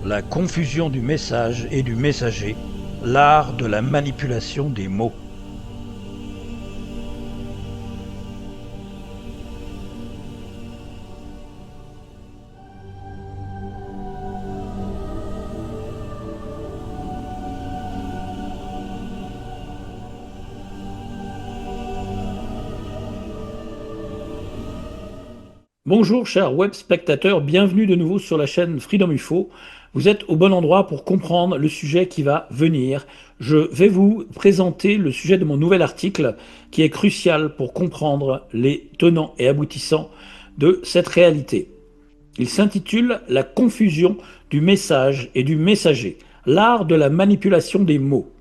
La confusion du message et du messager, l'art de la manipulation des mots. Bonjour chers web spectateurs, bienvenue de nouveau sur la chaîne Freedom UFO. Vous êtes au bon endroit pour comprendre le sujet qui va venir. Je vais vous présenter le sujet de mon nouvel article qui est crucial pour comprendre les tenants et aboutissants de cette réalité. Il s'intitule La confusion du message et du messager, l'art de la manipulation des mots.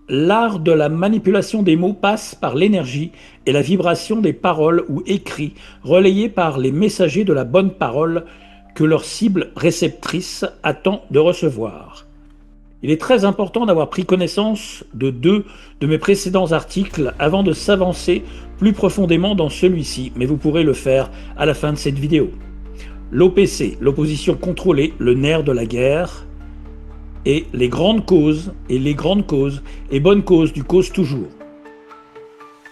L'art de la manipulation des mots passe par l'énergie et la vibration des paroles ou écrits relayés par les messagers de la bonne parole que leur cible réceptrice attend de recevoir. Il est très important d'avoir pris connaissance de deux de mes précédents articles avant de s'avancer plus profondément dans celui-ci, mais vous pourrez le faire à la fin de cette vidéo. L'OPC, l'opposition contrôlée, le nerf de la guerre, et les grandes causes et bonnes causes du cause toujours.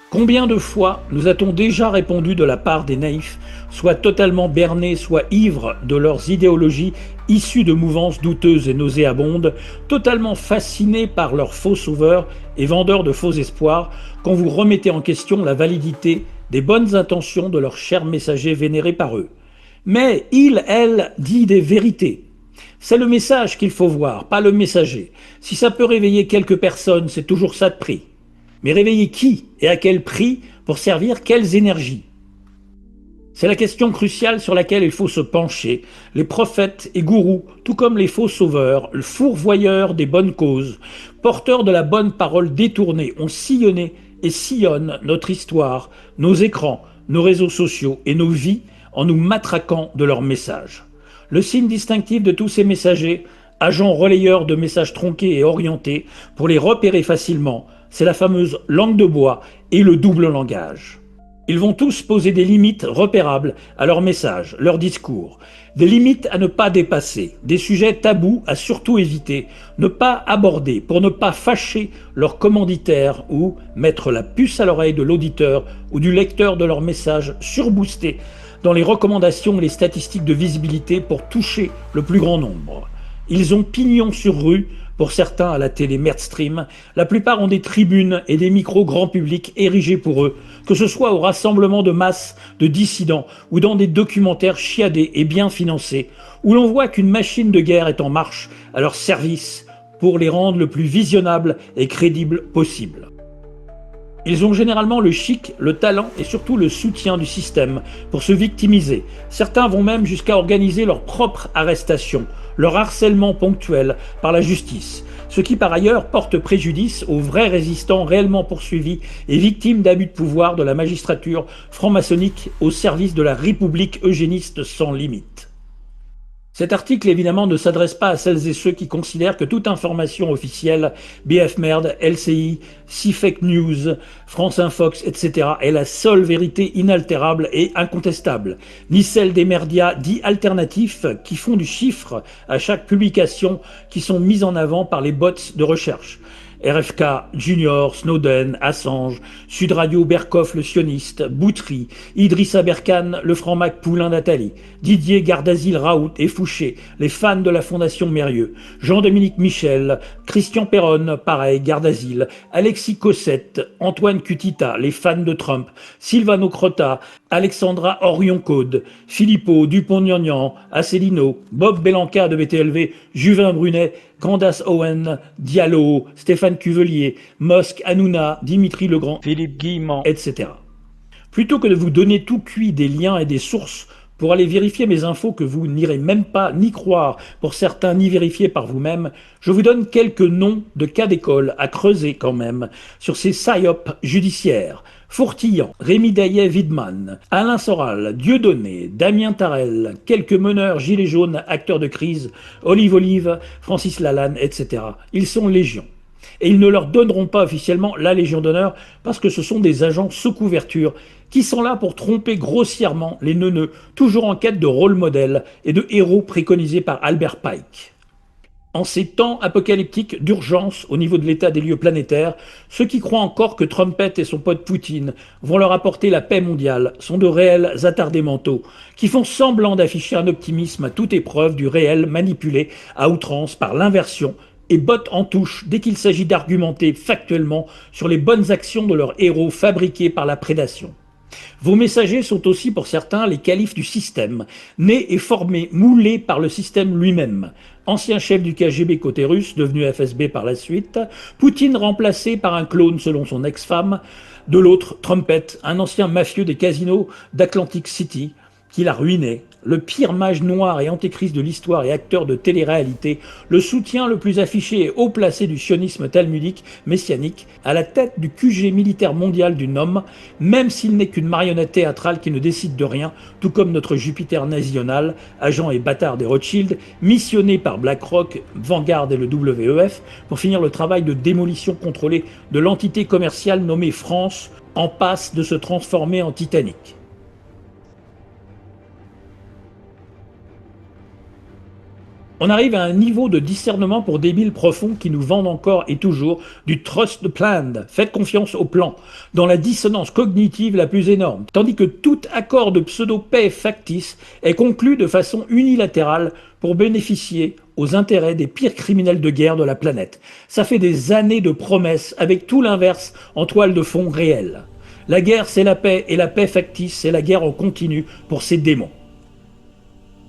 Combien de fois nous a-t-on déjà répondu de la part des naïfs, soit totalement bernés, soit ivres de leurs idéologies issues de mouvances douteuses et nauséabondes, totalement fascinés par leurs faux sauveurs et vendeurs de faux espoirs, quand vous remettez en question la validité des bonnes intentions de leurs chers messagers vénérés par eux. Mais il, elle, dit des vérités. C'est le message qu'il faut voir, pas le messager. Si ça peut réveiller quelques personnes, c'est toujours ça de prix. Mais réveiller qui et à quel prix pour servir quelles énergies? C'est la question cruciale sur laquelle il faut se pencher. Les prophètes et gourous, tout comme les faux sauveurs, le fourvoyeurs des bonnes causes, porteurs de la bonne parole détournée, ont sillonné et sillonnent notre histoire, nos écrans, nos réseaux sociaux et nos vies en nous matraquant de leurs messages. Le signe distinctif de tous ces messagers, agents relayeurs de messages tronqués et orientés, pour les repérer facilement, c'est la fameuse langue de bois et le double langage. Ils vont tous poser des limites repérables à leurs messages, leurs discours, des limites à ne pas dépasser, des sujets tabous à surtout éviter, ne pas aborder pour ne pas fâcher leurs commanditaires ou mettre la puce à l'oreille de l'auditeur ou du lecteur de leurs messages surboostés dans les recommandations et les statistiques de visibilité pour toucher le plus grand nombre. Ils ont pignon sur rue, pour certains à la télé mainstream, la plupart ont des tribunes et des micros grand public érigés pour eux, que ce soit au rassemblement de masse de dissidents ou dans des documentaires chiadés et bien financés, où l'on voit qu'une machine de guerre est en marche à leur service pour les rendre le plus visionnables et crédibles possible. Ils ont généralement le chic, le talent et surtout le soutien du système pour se victimiser. Certains vont même jusqu'à organiser leur propre arrestation, leur harcèlement ponctuel par la justice, ce qui par ailleurs porte préjudice aux vrais résistants réellement poursuivis et victimes d'abus de pouvoir de la magistrature franc-maçonnique au service de la République eugéniste sans limite. Cet article, évidemment, ne s'adresse pas à celles et ceux qui considèrent que toute information officielle, BF Merde, LCI, CFake News, France Infox, etc. est la seule vérité inaltérable et incontestable, ni celle des médias dits alternatifs qui font du chiffre à chaque publication qui sont mises en avant par les bots de recherche. RFK, Junior, Snowden, Assange, Sud Radio, Berkoff, le sioniste, Boutry, Idrissa Berkane, le franc-mac Poulain Nathalie, Didier Gardasil Raoult et Fouché, les fans de la Fondation Mérieux, Jean-Dominique Michel, Christian Perron, pareil, Gardasil, Alexis Cossette, Antoine Cutita, les fans de Trump, Silvano Crota, Alexandra Orion-Caude, Philippot, Dupont-Gnagnan, Asselineau, Bob Belanca de BTLV, Juvin Brunet, Candace Owen, Diallo, Stéphane Cuvelier, Musk, Hanouna, Dimitri Legrand, Philippe Guillemant, etc. Plutôt que de vous donner tout cuit des liens et des sources pour aller vérifier mes infos que vous n'irez même pas ni croire, pour certains ni vérifier par vous-même, je vous donne quelques noms de cas d'école à creuser quand même sur ces psyops judiciaires. Fourtillan, Rémi Daillet-Widman, Alain Soral, Dieudonné, Damien Tarel, quelques meneurs gilets jaunes, acteurs de crise, Olive, Francis Lalanne, etc. Ils sont légion. Et ils ne leur donneront pas officiellement la Légion d'honneur parce que ce sont des agents sous couverture qui sont là pour tromper grossièrement les neuneux, toujours en quête de rôle modèle et de héros préconisés par Albert Pike. En ces temps apocalyptiques d'urgence au niveau de l'état des lieux planétaires, ceux qui croient encore que Trumpet et son pote Poutine vont leur apporter la paix mondiale sont de réels attardés mentaux, qui font semblant d'afficher un optimisme à toute épreuve du réel manipulé à outrance par l'inversion et bottent en touche dès qu'il s'agit d'argumenter factuellement sur les bonnes actions de leurs héros fabriqués par la prédation. Vos messagers sont aussi pour certains les califes du système, nés et formés, moulés par le système lui-même. Ancien chef du KGB côté russe, devenu FSB par la suite, Poutine remplacé par un clone selon son ex-femme, de l'autre Trumpet, un ancien mafieux des casinos d'Atlantic City, qui l'a ruiné, le pire mage noir et antéchrist de l'histoire et acteur de télé-réalité, le soutien le plus affiché et haut placé du sionisme talmudique messianique, à la tête du QG militaire mondial du NOM, même s'il n'est qu'une marionnette théâtrale qui ne décide de rien, tout comme notre Jupiter national, agent et bâtard des Rothschild, missionné par BlackRock, Vanguard et le WEF, pour finir le travail de démolition contrôlée de l'entité commerciale nommée France, en passe de se transformer en Titanic. On arrive à un niveau de discernement pour débiles profonds qui nous vendent encore et toujours du trust planned, faites confiance au plan, dans la dissonance cognitive la plus énorme, tandis que tout accord de pseudo-paix factice est conclu de façon unilatérale pour bénéficier aux intérêts des pires criminels de guerre de la planète. Ça fait des années de promesses avec tout l'inverse en toile de fond réelle. La guerre c'est la paix et la paix factice c'est la guerre en continu pour ces démons.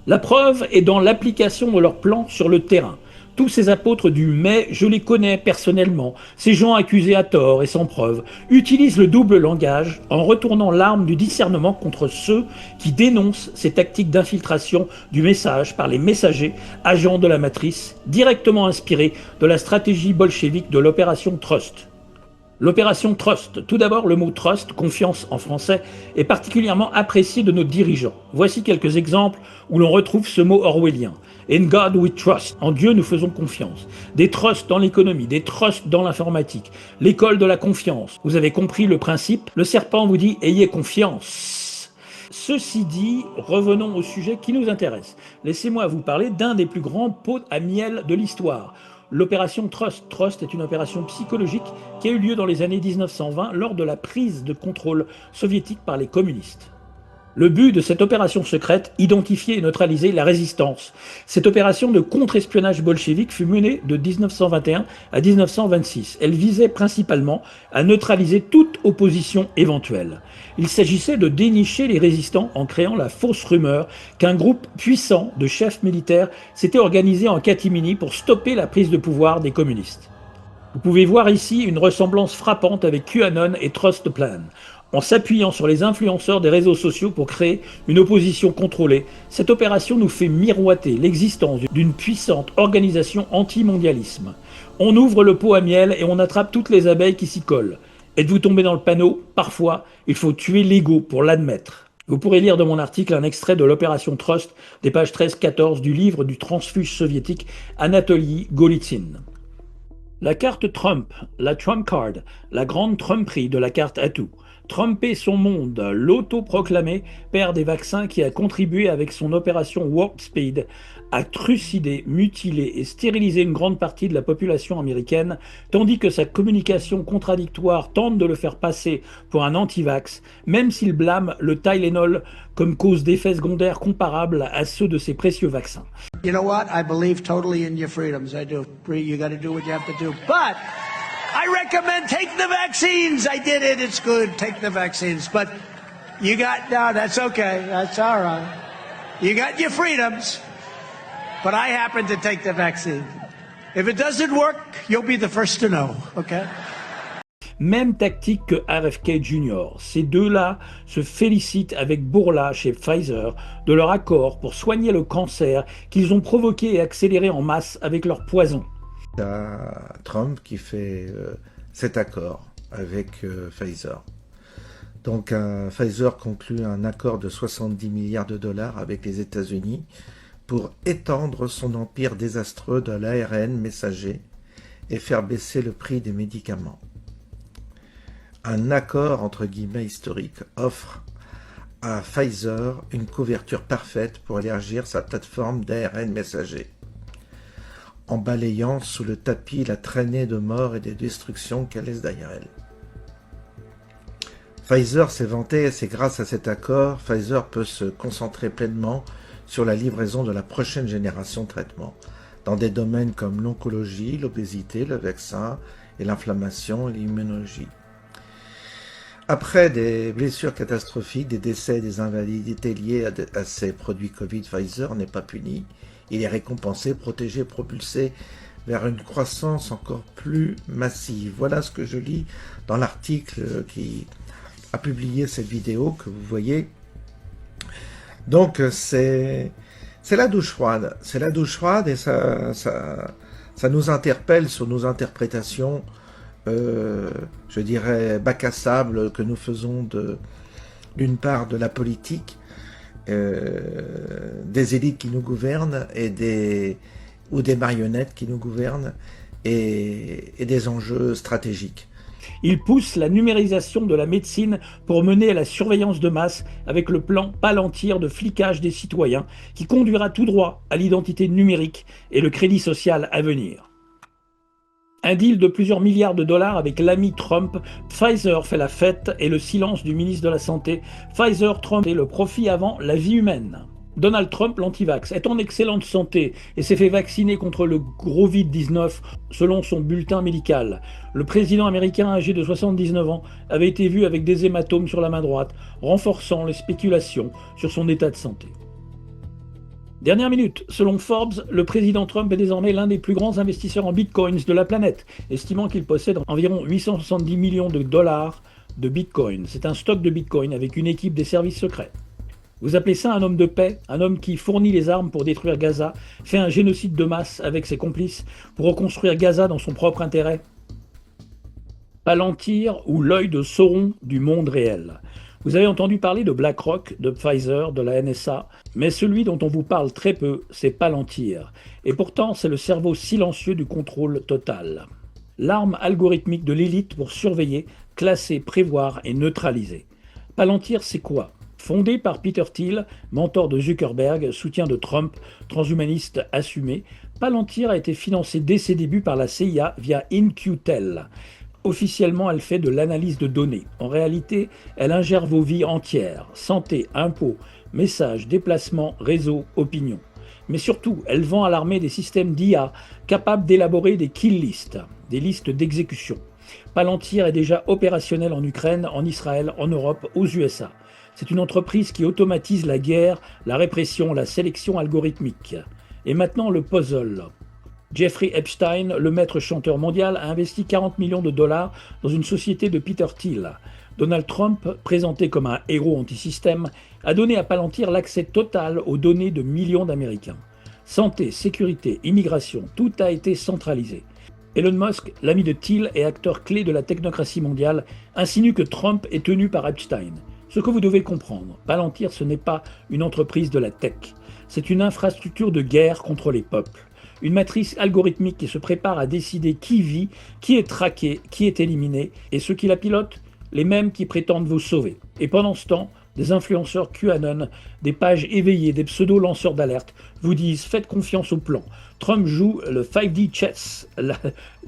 La preuve est dans l'application de leur plan sur le terrain. Tous ces apôtres du mais, je les connais personnellement, ces gens accusés à tort et sans preuve, utilisent le double langage en retournant l'arme du discernement contre ceux qui dénoncent ces tactiques d'infiltration du message par les messagers, agents de la matrice, directement inspirés de la stratégie bolchevique de l'opération Trust. L'opération Trust, tout d'abord le mot trust, confiance en français, est particulièrement apprécié de nos dirigeants. Voici quelques exemples où l'on retrouve ce mot orwellien. In God we trust, en Dieu nous faisons confiance. Des trusts dans l'économie, des trusts dans l'informatique, l'école de la confiance. Vous avez compris le principe, le serpent vous dit ayez confiance. Ceci dit, revenons au sujet qui nous intéresse. Laissez-moi vous parler d'un des plus grands pots à miel de l'histoire. L'opération Trust. Trust est une opération psychologique qui a eu lieu dans les années 1920 lors de la prise de contrôle soviétique par les communistes. Le but de cette opération secrète, identifier et neutraliser la résistance. Cette opération de contre-espionnage bolchevique fut menée de 1921 à 1926. Elle visait principalement à neutraliser toute opposition éventuelle. Il s'agissait de dénicher les résistants en créant la fausse rumeur qu'un groupe puissant de chefs militaires s'était organisé en catimini pour stopper la prise de pouvoir des communistes. Vous pouvez voir ici une ressemblance frappante avec QAnon et Trust Plan. En s'appuyant sur les influenceurs des réseaux sociaux pour créer une opposition contrôlée, cette opération nous fait miroiter l'existence d'une puissante organisation anti-mondialisme. On ouvre le pot à miel et on attrape toutes les abeilles qui s'y collent. Êtes-vous tombé dans le panneau? Parfois, il faut tuer l'ego pour l'admettre. Vous pourrez lire de mon article un extrait de l'opération Trust des pages 13-14 du livre du transfuge soviétique Anatoly Golitsyn. La carte Trump, la Trump Card, la grande trumperie de la carte atout. Trumper son monde, l'autoproclamé père des vaccins qui a contribué avec son opération Warp Speed à trucider, mutiler et stériliser une grande partie de la population américaine, tandis que sa communication contradictoire tente de le faire passer pour un anti-vax, même s'il blâme le Tylenol comme cause d'effets secondaires comparables à ceux de ses précieux vaccins. You know what? I believe totally in your freedoms. I do. You got to do what you have to do. But I recommend take the vaccines. I did it. It's good. Take the vaccines. But you got, no, that's okay. That's all right. You got your freedoms. But I happen to take the vaccine. If it doesn't work, you'll be the first to know. Okay? Même tactique que RFK Jr. Ces deux-là se félicitent avec Bourla chez Pfizer de leur accord pour soigner le cancer qu'ils ont provoqué et accéléré en masse avec leur poison. T'as Trump qui fait cet accord avec Pfizer. Donc Pfizer conclut un accord de 70 milliards de dollars avec les États-Unis pour étendre son empire désastreux de l'ARN messager et faire baisser le prix des médicaments. Un accord entre guillemets historique offre à Pfizer une couverture parfaite pour élargir sa plateforme d'ARN messager. en balayant sous le tapis la traînée de morts et de destruction qu'elle laisse derrière elle. Pfizer s'est vanté, et c'est grâce à cet accord, Pfizer peut se concentrer pleinement sur la livraison de la prochaine génération de traitements, dans des domaines comme l'oncologie, l'obésité, le vaccin et l'inflammation et l'immunologie. Après des blessures catastrophiques, des décès et des invalidités liées à ces produits Covid, Pfizer n'est pas puni. Il est récompensé, protégé, propulsé vers une croissance encore plus massive. Voilà ce que je lis dans l'article qui a publié cette vidéo que vous voyez. Donc c'est la douche froide. C'est la douche froide et ça nous interpelle sur nos interprétations, je dirais, bac à sable que nous faisons d'une part de la politique, des élites qui nous gouvernent ou des marionnettes qui nous gouvernent et des enjeux stratégiques. Il pousse la numérisation de la médecine pour mener à la surveillance de masse avec le plan Palantir de flicage des citoyens qui conduira tout droit à l'identité numérique et le crédit social à venir. Un deal de plusieurs milliards de dollars avec l'ami Trump, Pfizer fait la fête et le silence du ministre de la Santé. Pfizer, Trump et le profit avant la vie humaine. Donald Trump, l'antivax, est en excellente santé et s'est fait vacciner contre le Covid-19 selon son bulletin médical. Le président américain âgé de 79 ans avait été vu avec des hématomes sur la main droite, renforçant les spéculations sur son état de santé. Dernière minute, selon Forbes, le président Trump est désormais l'un des plus grands investisseurs en bitcoins de la planète, estimant qu'il possède environ 870 millions de dollars de bitcoins. C'est un stock de bitcoins avec une équipe des services secrets. Vous appelez ça un homme de paix, un homme qui fournit les armes pour détruire Gaza, fait un génocide de masse avec ses complices pour reconstruire Gaza dans son propre intérêt? Palantir ou l'œil de Sauron du monde réel. Vous avez entendu parler de BlackRock, de Pfizer, de la NSA, mais celui dont on vous parle très peu, c'est Palantir. Et pourtant, c'est le cerveau silencieux du contrôle total. L'arme algorithmique de l'élite pour surveiller, classer, prévoir et neutraliser. Palantir, c'est quoi ? Fondé par Peter Thiel, mentor de Zuckerberg, soutien de Trump, transhumaniste assumé, Palantir a été financé dès ses débuts par la CIA via In-Q-Tel. Officiellement, elle fait de l'analyse de données. En réalité, elle ingère vos vies entières, santé, impôts, messages, déplacements, réseaux, opinions. Mais surtout, elle vend à l'armée des systèmes d'IA capables d'élaborer des kill lists, des listes d'exécution. Palantir est déjà opérationnel en Ukraine, en Israël, en Europe, aux USA. C'est une entreprise qui automatise la guerre, la répression, la sélection algorithmique. Et maintenant le puzzle. Jeffrey Epstein, le maître chanteur mondial, a investi 40 millions de dollars dans une société de Peter Thiel. Donald Trump, présenté comme un héros anti-système, a donné à Palantir l'accès total aux données de millions d'Américains. Santé, sécurité, immigration, tout a été centralisé. Elon Musk, l'ami de Thiel et acteur clé de la technocratie mondiale, insinue que Trump est tenu par Epstein. Ce que vous devez comprendre, Palantir, ce n'est pas une entreprise de la tech. C'est une infrastructure de guerre contre les peuples. Une matrice algorithmique qui se prépare à décider qui vit, qui est traqué, qui est éliminé, et ceux qui la pilotent, les mêmes qui prétendent vous sauver. Et pendant ce temps, des influenceurs QAnon, des pages éveillées, des pseudo-lanceurs d'alerte vous disent « Faites confiance au plan ». Trump joue le 5D chess,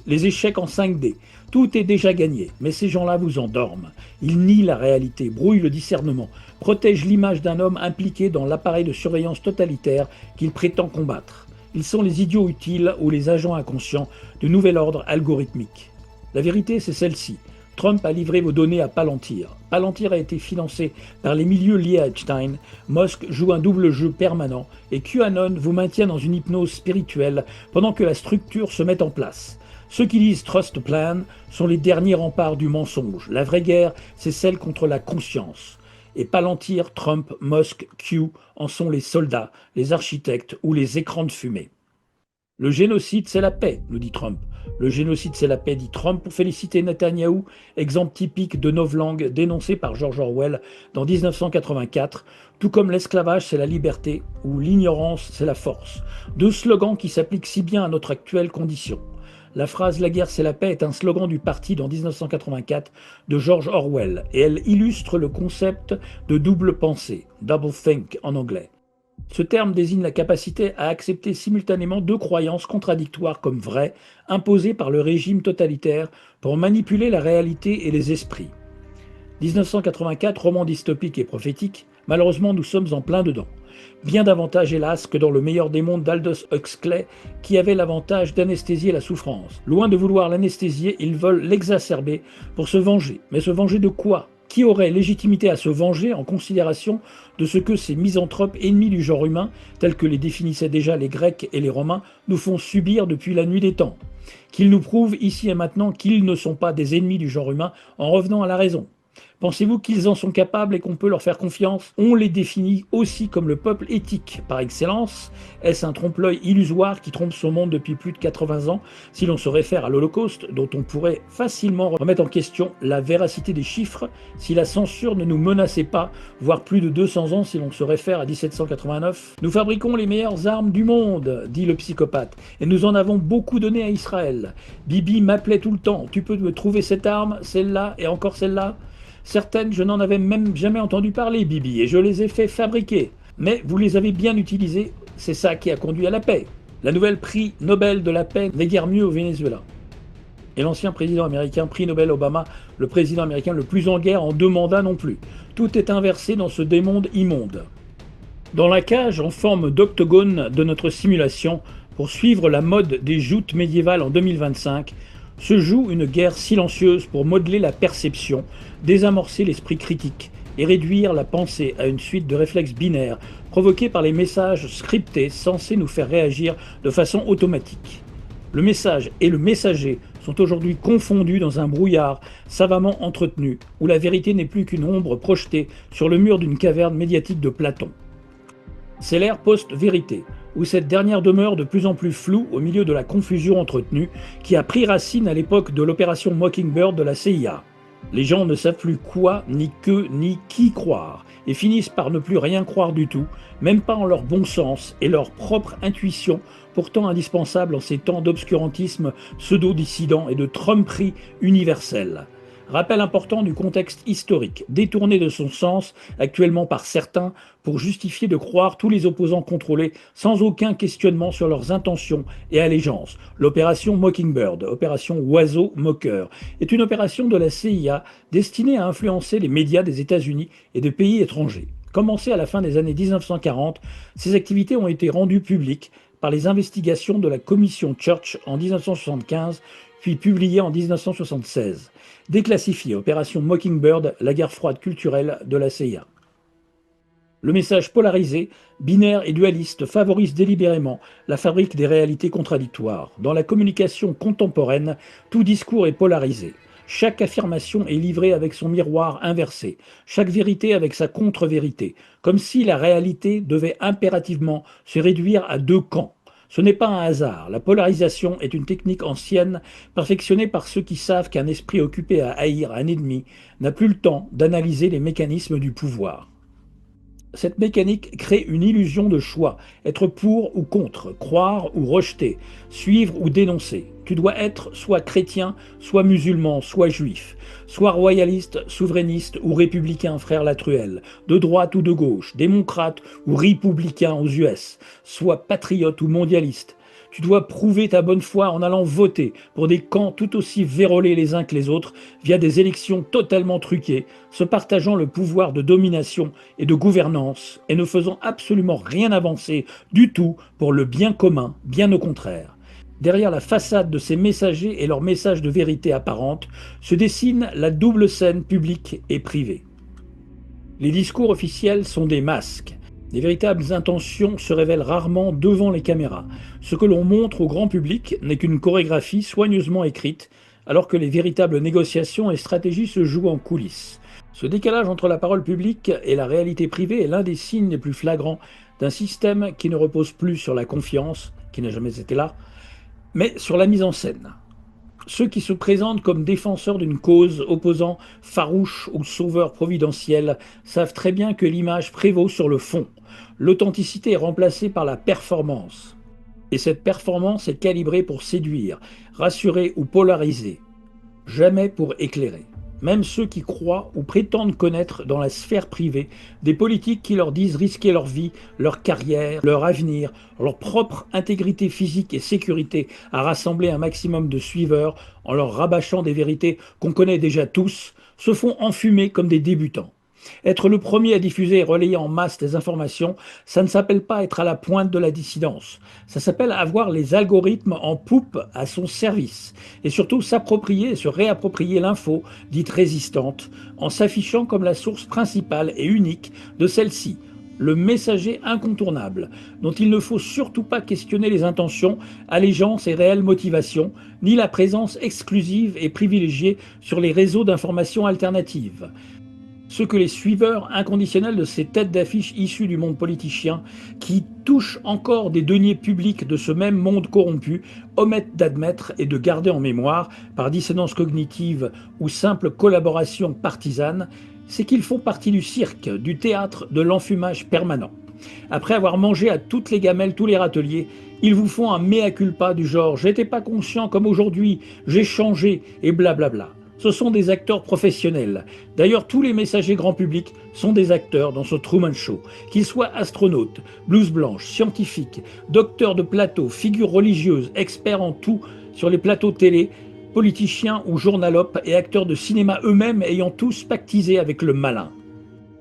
les échecs en 5D. Tout est déjà gagné, mais ces gens-là vous endorment. Ils nient la réalité, brouillent le discernement, protègent l'image d'un homme impliqué dans l'appareil de surveillance totalitaire qu'il prétend combattre. Ils sont les idiots utiles ou les agents inconscients du nouvel ordre algorithmique. La vérité, c'est celle-ci. Trump a livré vos données à Palantir. Palantir a été financé par les milieux liés à Epstein. Musk joue un double jeu permanent et QAnon vous maintient dans une hypnose spirituelle pendant que la structure se met en place. Ceux qui disent Trust Plan sont les derniers remparts du mensonge. La vraie guerre, c'est celle contre la conscience. Et Palantir, Trump, Musk, Q en sont les soldats, les architectes ou les écrans de fumée. Le génocide, c'est la paix, nous dit Trump. Le génocide, c'est la paix, dit Trump pour féliciter Netanyahou, exemple typique de novlangue dénoncé par George Orwell dans 1984, tout comme l'esclavage, c'est la liberté ou l'ignorance, c'est la force. Deux slogans qui s'appliquent si bien à notre actuelle condition. La phrase « La guerre, c'est la paix » est un slogan du parti dans 1984 de George Orwell et elle illustre le concept de double pensée, double think en anglais. Ce terme désigne la capacité à accepter simultanément deux croyances contradictoires comme vraies, imposées par le régime totalitaire pour manipuler la réalité et les esprits. 1984, roman dystopique et prophétique, malheureusement nous sommes en plein dedans. Bien davantage hélas que dans le meilleur des mondes d'Aldous Huxley qui avait l'avantage d'anesthésier la souffrance. Loin de vouloir l'anesthésier, ils veulent l'exacerber pour se venger. Mais se venger de quoi ? Qui aurait légitimité à se venger en considération de ce que ces misanthropes ennemis du genre humain, tels que les définissaient déjà les Grecs et les Romains, nous font subir depuis la nuit des temps ? Qu'ils nous prouvent ici et maintenant qu'ils ne sont pas des ennemis du genre humain en revenant à la raison. Pensez-vous qu'ils en sont capables et qu'on peut leur faire confiance? On les définit aussi comme le peuple éthique par excellence. Est-ce un trompe-l'œil illusoire qui trompe son monde depuis plus de 80 ans si l'on se réfère à l'Holocauste, dont on pourrait facilement remettre en question la véracité des chiffres si la censure ne nous menaçait pas, voire plus de 200 ans si l'on se réfère à 1789? Nous fabriquons les meilleures armes du monde, dit le psychopathe, et nous en avons beaucoup donné à Israël. Bibi m'appelait tout le temps, tu peux me trouver cette arme, celle-là et encore celle-là? Certaines, je n'en avais même jamais entendu parler, Bibi, et je les ai fait fabriquer. Mais vous les avez bien utilisées, c'est ça qui a conduit à la paix. La nouvelle prix Nobel de la paix n'est guère mieux au Venezuela. Et l'ancien président américain, prix Nobel Obama, le président américain le plus en guerre en 2 mandats non plus. Tout est inversé dans ce démonde immonde. Dans la cage en forme d'octogone de notre simulation, pour suivre la mode des joutes médiévales en 2025, se joue une guerre silencieuse pour modeler la perception, désamorcer l'esprit critique et réduire la pensée à une suite de réflexes binaires provoqués par les messages scriptés censés nous faire réagir de façon automatique. Le message et le messager sont aujourd'hui confondus dans un brouillard savamment entretenu où la vérité n'est plus qu'une ombre projetée sur le mur d'une caverne médiatique de Platon. C'est l'ère post-vérité, où cette dernière demeure de plus en plus floue au milieu de la confusion entretenue qui a pris racine à l'époque de l'opération Mockingbird de la CIA. Les gens ne savent plus quoi, ni que, ni qui croire, et finissent par ne plus rien croire du tout, même pas en leur bon sens et leur propre intuition, pourtant indispensable en ces temps d'obscurantisme pseudo-dissident et de tromperie universelle. Rappel important du contexte historique, détourné de son sens actuellement par certains pour justifier de croire tous les opposants contrôlés sans aucun questionnement sur leurs intentions et allégeances. L'opération Mockingbird, opération Oiseau Moqueur, est une opération de la CIA destinée à influencer les médias des États-Unis et de pays étrangers. Commencée à la fin des années 1940, ces activités ont été rendues publiques par les investigations de la commission Church en 1975, puis publiées en 1976. Déclassifiée, opération Mockingbird, la guerre froide culturelle de la CIA. Le message polarisé, binaire et dualiste favorise délibérément la fabrique des réalités contradictoires. Dans la communication contemporaine, tout discours est polarisé. Chaque affirmation est livrée avec son miroir inversé, chaque vérité avec sa contre-vérité, comme si la réalité devait impérativement se réduire à 2 camps. Ce n'est pas un hasard, la polarisation est une technique ancienne, perfectionnée par ceux qui savent qu'un esprit occupé à haïr un ennemi n'a plus le temps d'analyser les mécanismes du pouvoir. Cette mécanique crée une illusion de choix, être pour ou contre, croire ou rejeter, suivre ou dénoncer. Tu dois être soit chrétien, soit musulman, soit juif, soit royaliste, souverainiste ou républicain, frère Latruelle, de droite ou de gauche, démocrate ou républicain aux US, soit patriote ou mondialiste. Tu dois prouver ta bonne foi en allant voter pour des camps tout aussi vérolés les uns que les autres via des élections totalement truquées, se partageant le pouvoir de domination et de gouvernance et ne faisant absolument rien avancer du tout pour le bien commun, bien au contraire. Derrière la façade de ces messagers et leurs messages de vérité apparente se dessine la double scène publique et privée. Les discours officiels sont des masques. Les véritables intentions se révèlent rarement devant les caméras. Ce que l'on montre au grand public n'est qu'une chorégraphie soigneusement écrite, alors que les véritables négociations et stratégies se jouent en coulisses. Ce décalage entre la parole publique et la réalité privée est l'un des signes les plus flagrants d'un système qui ne repose plus sur la confiance, qui n'a jamais été là, mais sur la mise en scène. Ceux qui se présentent comme défenseurs d'une cause opposant farouche ou sauveur providentiel savent très bien que l'image prévaut sur le fond. L'authenticité est remplacée par la performance. Et cette performance est calibrée pour séduire, rassurer ou polariser. Jamais pour éclairer. même ceux qui croient ou prétendent connaître dans la sphère privée des politiques qui leur disent risquer leur vie, leur carrière, leur avenir, leur propre intégrité physique et sécurité à rassembler un maximum de suiveurs en leur rabâchant des vérités qu'on connaît déjà tous, se font enfumer comme des débutants. Être le premier à diffuser et relayer en masse des informations, ça ne s'appelle pas être à la pointe de la dissidence. Ça s'appelle avoir les algorithmes en poupe à son service. Et surtout s'approprier et se réapproprier l'info dite résistante, en s'affichant comme la source principale et unique de celle-ci. Le messager incontournable, dont il ne faut surtout pas questionner les intentions, allégeances et réelles motivations, ni la présence exclusive et privilégiée sur les réseaux d'information alternatives. Ce que les suiveurs inconditionnels de ces têtes d'affiche issues du monde politicien, qui touchent encore des deniers publics de ce même monde corrompu, omettent d'admettre et de garder en mémoire, par dissonance cognitive ou simple collaboration partisane, c'est qu'ils font partie du cirque, du théâtre de l'enfumage permanent. Après avoir mangé à toutes les gamelles, tous les râteliers, ils vous font un mea culpa du genre « j'étais pas conscient comme aujourd'hui, j'ai changé » et blablabla. Ce sont des acteurs professionnels. D'ailleurs, tous les messagers grand public sont des acteurs dans ce Truman Show. Qu'ils soient astronautes, blouse blanche, scientifiques, docteurs de plateau, figures religieuses, experts en tout sur les plateaux télé, politiciens ou journalopes et acteurs de cinéma eux-mêmes ayant tous pactisé avec le malin.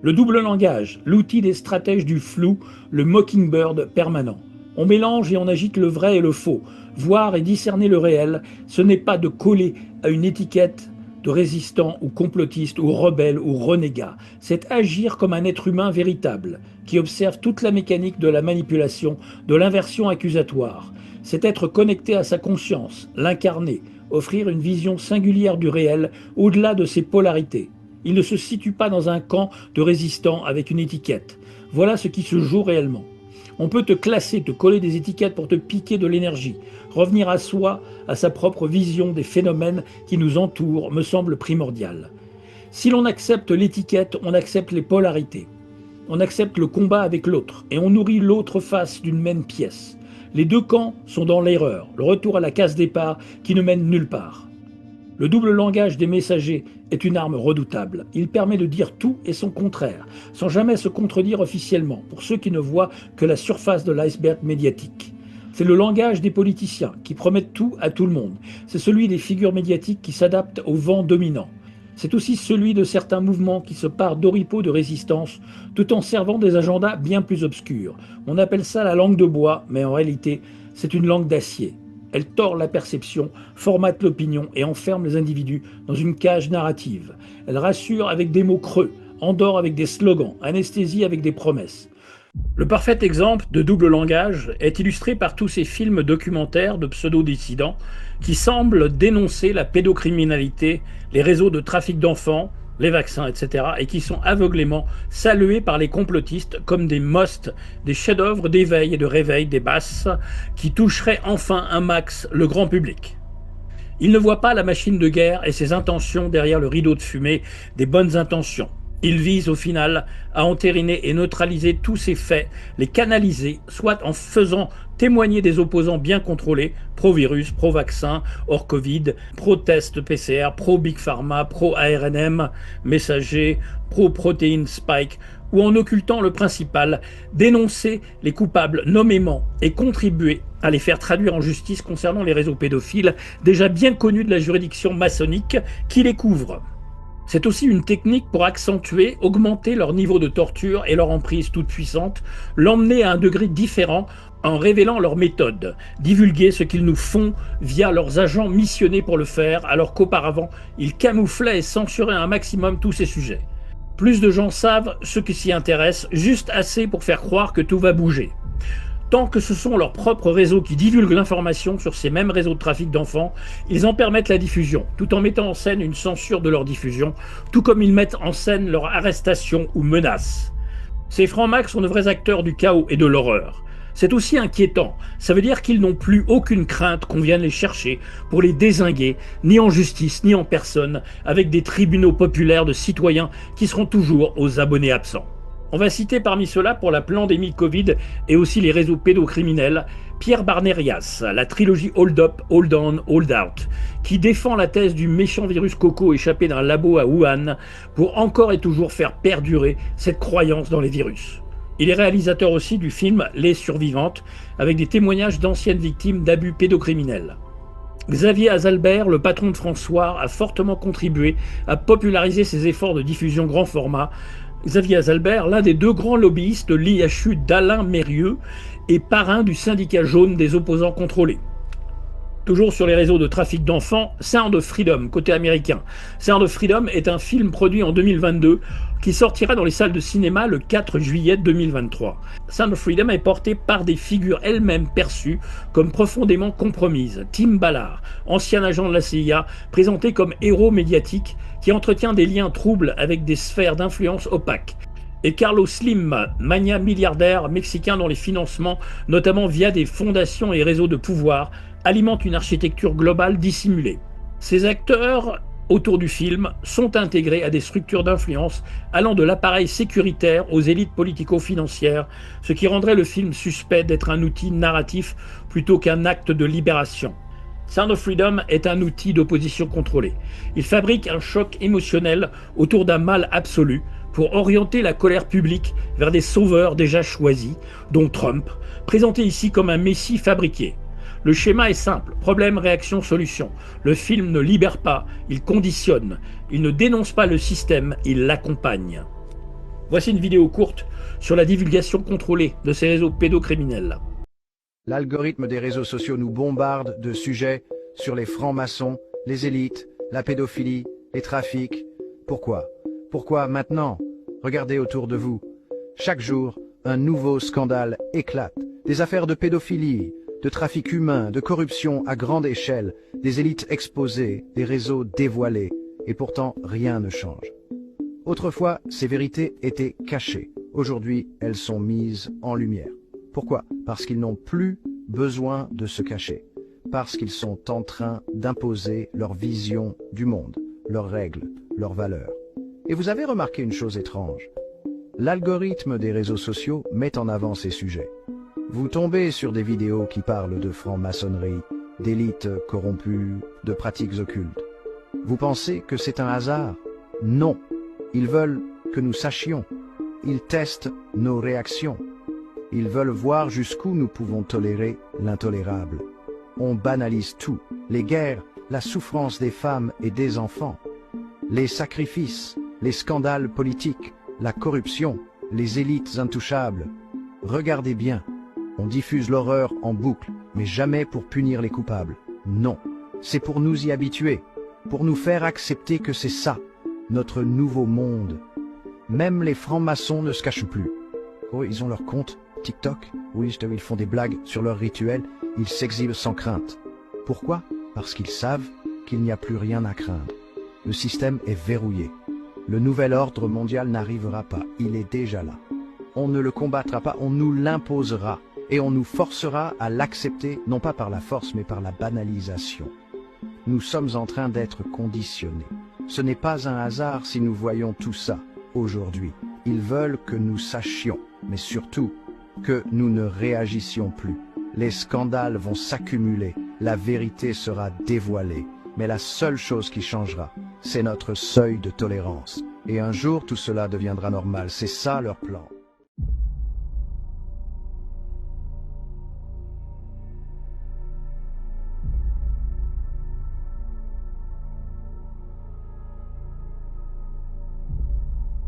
Le double langage, l'outil des stratèges du flou, le mockingbird permanent. On mélange et on agite le vrai et le faux. Voir et discerner le réel, ce n'est pas de coller à une étiquette de résistant ou complotiste ou rebelle ou renégat. C'est agir comme un être humain véritable, qui observe toute la mécanique de la manipulation, de l'inversion accusatoire. C'est être connecté à sa conscience, l'incarner, offrir une vision singulière du réel au-delà de ses polarités. Il ne se situe pas dans un camp de résistants avec une étiquette. Voilà ce qui se joue réellement. On peut te classer, te coller des étiquettes pour te piquer de l'énergie. Revenir à soi, à sa propre vision des phénomènes qui nous entourent, me semble primordial. Si l'on accepte l'étiquette, on accepte les polarités. On accepte le combat avec l'autre, et on nourrit l'autre face d'une même pièce. Les deux camps sont dans l'erreur, le retour à la case départ qui ne mène nulle part. Le double langage des messagers est une arme redoutable. Il permet de dire tout et son contraire, sans jamais se contredire officiellement, pour ceux qui ne voient que la surface de l'iceberg médiatique. C'est le langage des politiciens qui promettent tout à tout le monde. C'est celui des figures médiatiques qui s'adaptent au vent dominant. C'est aussi celui de certains mouvements qui se parent d'oripeaux de résistance, tout en servant des agendas bien plus obscurs. On appelle ça la langue de bois, mais en réalité, c'est une langue d'acier. Elle tord la perception, formate l'opinion et enferme les individus dans une cage narrative. Elle rassure avec des mots creux, endort avec des slogans, anesthésie avec des promesses. Le parfait exemple de double langage est illustré par tous ces films documentaires de pseudo-dissidents qui semblent dénoncer la pédocriminalité, les réseaux de trafic d'enfants, les vaccins, etc., et qui sont aveuglément salués par les complotistes comme des musts, des chefs-d'œuvre d'éveil et de réveil des masses qui toucheraient enfin un max le grand public. Ils ne voient pas la machine de guerre et ses intentions derrière le rideau de fumée des bonnes intentions. Ils visent au final à entériner et neutraliser tous ces faits, les canaliser, soit en faisant témoigner des opposants bien contrôlés, pro-virus, pro-vaccin, hors Covid, pro-test PCR, pro-Big Pharma, pro-ARNM, messager, pro-protéine spike, ou en occultant le principal, dénoncer les coupables nommément et contribuer à les faire traduire en justice concernant les réseaux pédophiles déjà bien connus de la juridiction maçonnique qui les couvre. C'est aussi une technique pour accentuer, augmenter leur niveau de torture et leur emprise toute puissante, l'emmener à un degré différent en révélant leur méthode, divulguer ce qu'ils nous font via leurs agents missionnés pour le faire, alors qu'auparavant, ils camouflaient et censuraient un maximum tous ces sujets. Plus de gens savent ce qui s'y intéresse, juste assez pour faire croire que tout va bouger. Tant que ce sont leurs propres réseaux qui divulguent l'information sur ces mêmes réseaux de trafic d'enfants, ils en permettent la diffusion, tout en mettant en scène une censure de leur diffusion, tout comme ils mettent en scène leur arrestation ou menace. Ces francs-macs sont de vrais acteurs du chaos et de l'horreur. C'est aussi inquiétant, ça veut dire qu'ils n'ont plus aucune crainte qu'on vienne les chercher pour les dézinguer, ni en justice, ni en personne, avec des tribunaux populaires de citoyens qui seront toujours aux abonnés absents. On va citer parmi ceux-là, pour la pandémie Covid et aussi les réseaux pédocriminels, Pierre Barnerias, la trilogie Hold Up, Hold On, Hold Out, qui défend la thèse du méchant virus Coco échappé d'un labo à Wuhan pour encore et toujours faire perdurer cette croyance dans les virus. Il est réalisateur aussi du film Les Survivantes, avec des témoignages d'anciennes victimes d'abus pédocriminels. Xavier Azalbert, le patron de François, a fortement contribué à populariser ses efforts de diffusion grand format. Xavier Azalbert, l'un des 2 grands lobbyistes de l'IHU d'Alain Mérieux et parrain du syndicat jaune des opposants contrôlés. Toujours sur les réseaux de trafic d'enfants, Sound of Freedom, côté américain. Sound of Freedom est un film produit en 2022 qui sortira dans les salles de cinéma le 4 juillet 2023. Sound of Freedom est porté par des figures elles-mêmes perçues comme profondément compromises. Tim Ballard, ancien agent de la CIA, présenté comme héros médiatique qui entretient des liens troubles avec des sphères d'influence opaques. Et Carlos Slim, magnat milliardaire mexicain dont les financements, notamment via des fondations et réseaux de pouvoir, alimentent une architecture globale dissimulée. Ces acteurs autour du film sont intégrés à des structures d'influence allant de l'appareil sécuritaire aux élites politico-financières, ce qui rendrait le film suspect d'être un outil narratif plutôt qu'un acte de libération. Sound of Freedom est un outil d'opposition contrôlée. Il fabrique un choc émotionnel autour d'un mal absolu pour orienter la colère publique vers des sauveurs déjà choisis, dont Trump, présenté ici comme un messie fabriqué. Le schéma est simple, problème, réaction, solution. Le film ne libère pas, il conditionne. Il ne dénonce pas le système, il l'accompagne. Voici une vidéo courte sur la divulgation contrôlée de ces réseaux pédocriminels. L'algorithme des réseaux sociaux nous bombarde de sujets sur les francs-maçons, les élites, la pédophilie, les trafics. Pourquoi? Pourquoi maintenant? Regardez autour de vous. Chaque jour, un nouveau scandale éclate. Des affaires de pédophilie, de trafic humain, de corruption à grande échelle, des élites exposées, des réseaux dévoilés, et pourtant rien ne change. Autrefois, ces vérités étaient cachées. Aujourd'hui, elles sont mises en lumière. Pourquoi? Parce qu'ils n'ont plus besoin de se cacher. Parce qu'ils sont en train d'imposer leur vision du monde, leurs règles, leurs valeurs. Et vous avez remarqué une chose étrange. L'algorithme des réseaux sociaux met en avant ces sujets. Vous tombez sur des vidéos qui parlent de franc-maçonnerie, d'élites corrompues, de pratiques occultes. Vous pensez que c'est un hasard? Non. Ils veulent que nous sachions. Ils testent nos réactions. Ils veulent voir jusqu'où nous pouvons tolérer l'intolérable. On banalise tout. Les guerres, la souffrance des femmes et des enfants, les sacrifices, les scandales politiques, la corruption, les élites intouchables. Regardez bien. On diffuse l'horreur en boucle, mais jamais pour punir les coupables. Non, c'est pour nous y habituer, pour nous faire accepter que c'est ça, notre nouveau monde. Même les francs-maçons ne se cachent plus. Oh, ils ont leur compte TikTok, oui, ils font des blagues sur leurs rituels, ils s'exhibent sans crainte. Pourquoi? Parce qu'ils savent qu'il n'y a plus rien à craindre. Le système est verrouillé. Le nouvel ordre mondial n'arrivera pas, il est déjà là. On ne le combattra pas, on nous l'imposera. Et on nous forcera à l'accepter, non pas par la force, mais par la banalisation. Nous sommes en train d'être conditionnés. Ce n'est pas un hasard si nous voyons tout ça aujourd'hui. Ils veulent que nous sachions, mais surtout que nous ne réagissions plus. Les scandales vont s'accumuler, la vérité sera dévoilée. Mais la seule chose qui changera, c'est notre seuil de tolérance. Et un jour, tout cela deviendra normal. C'est ça leur plan.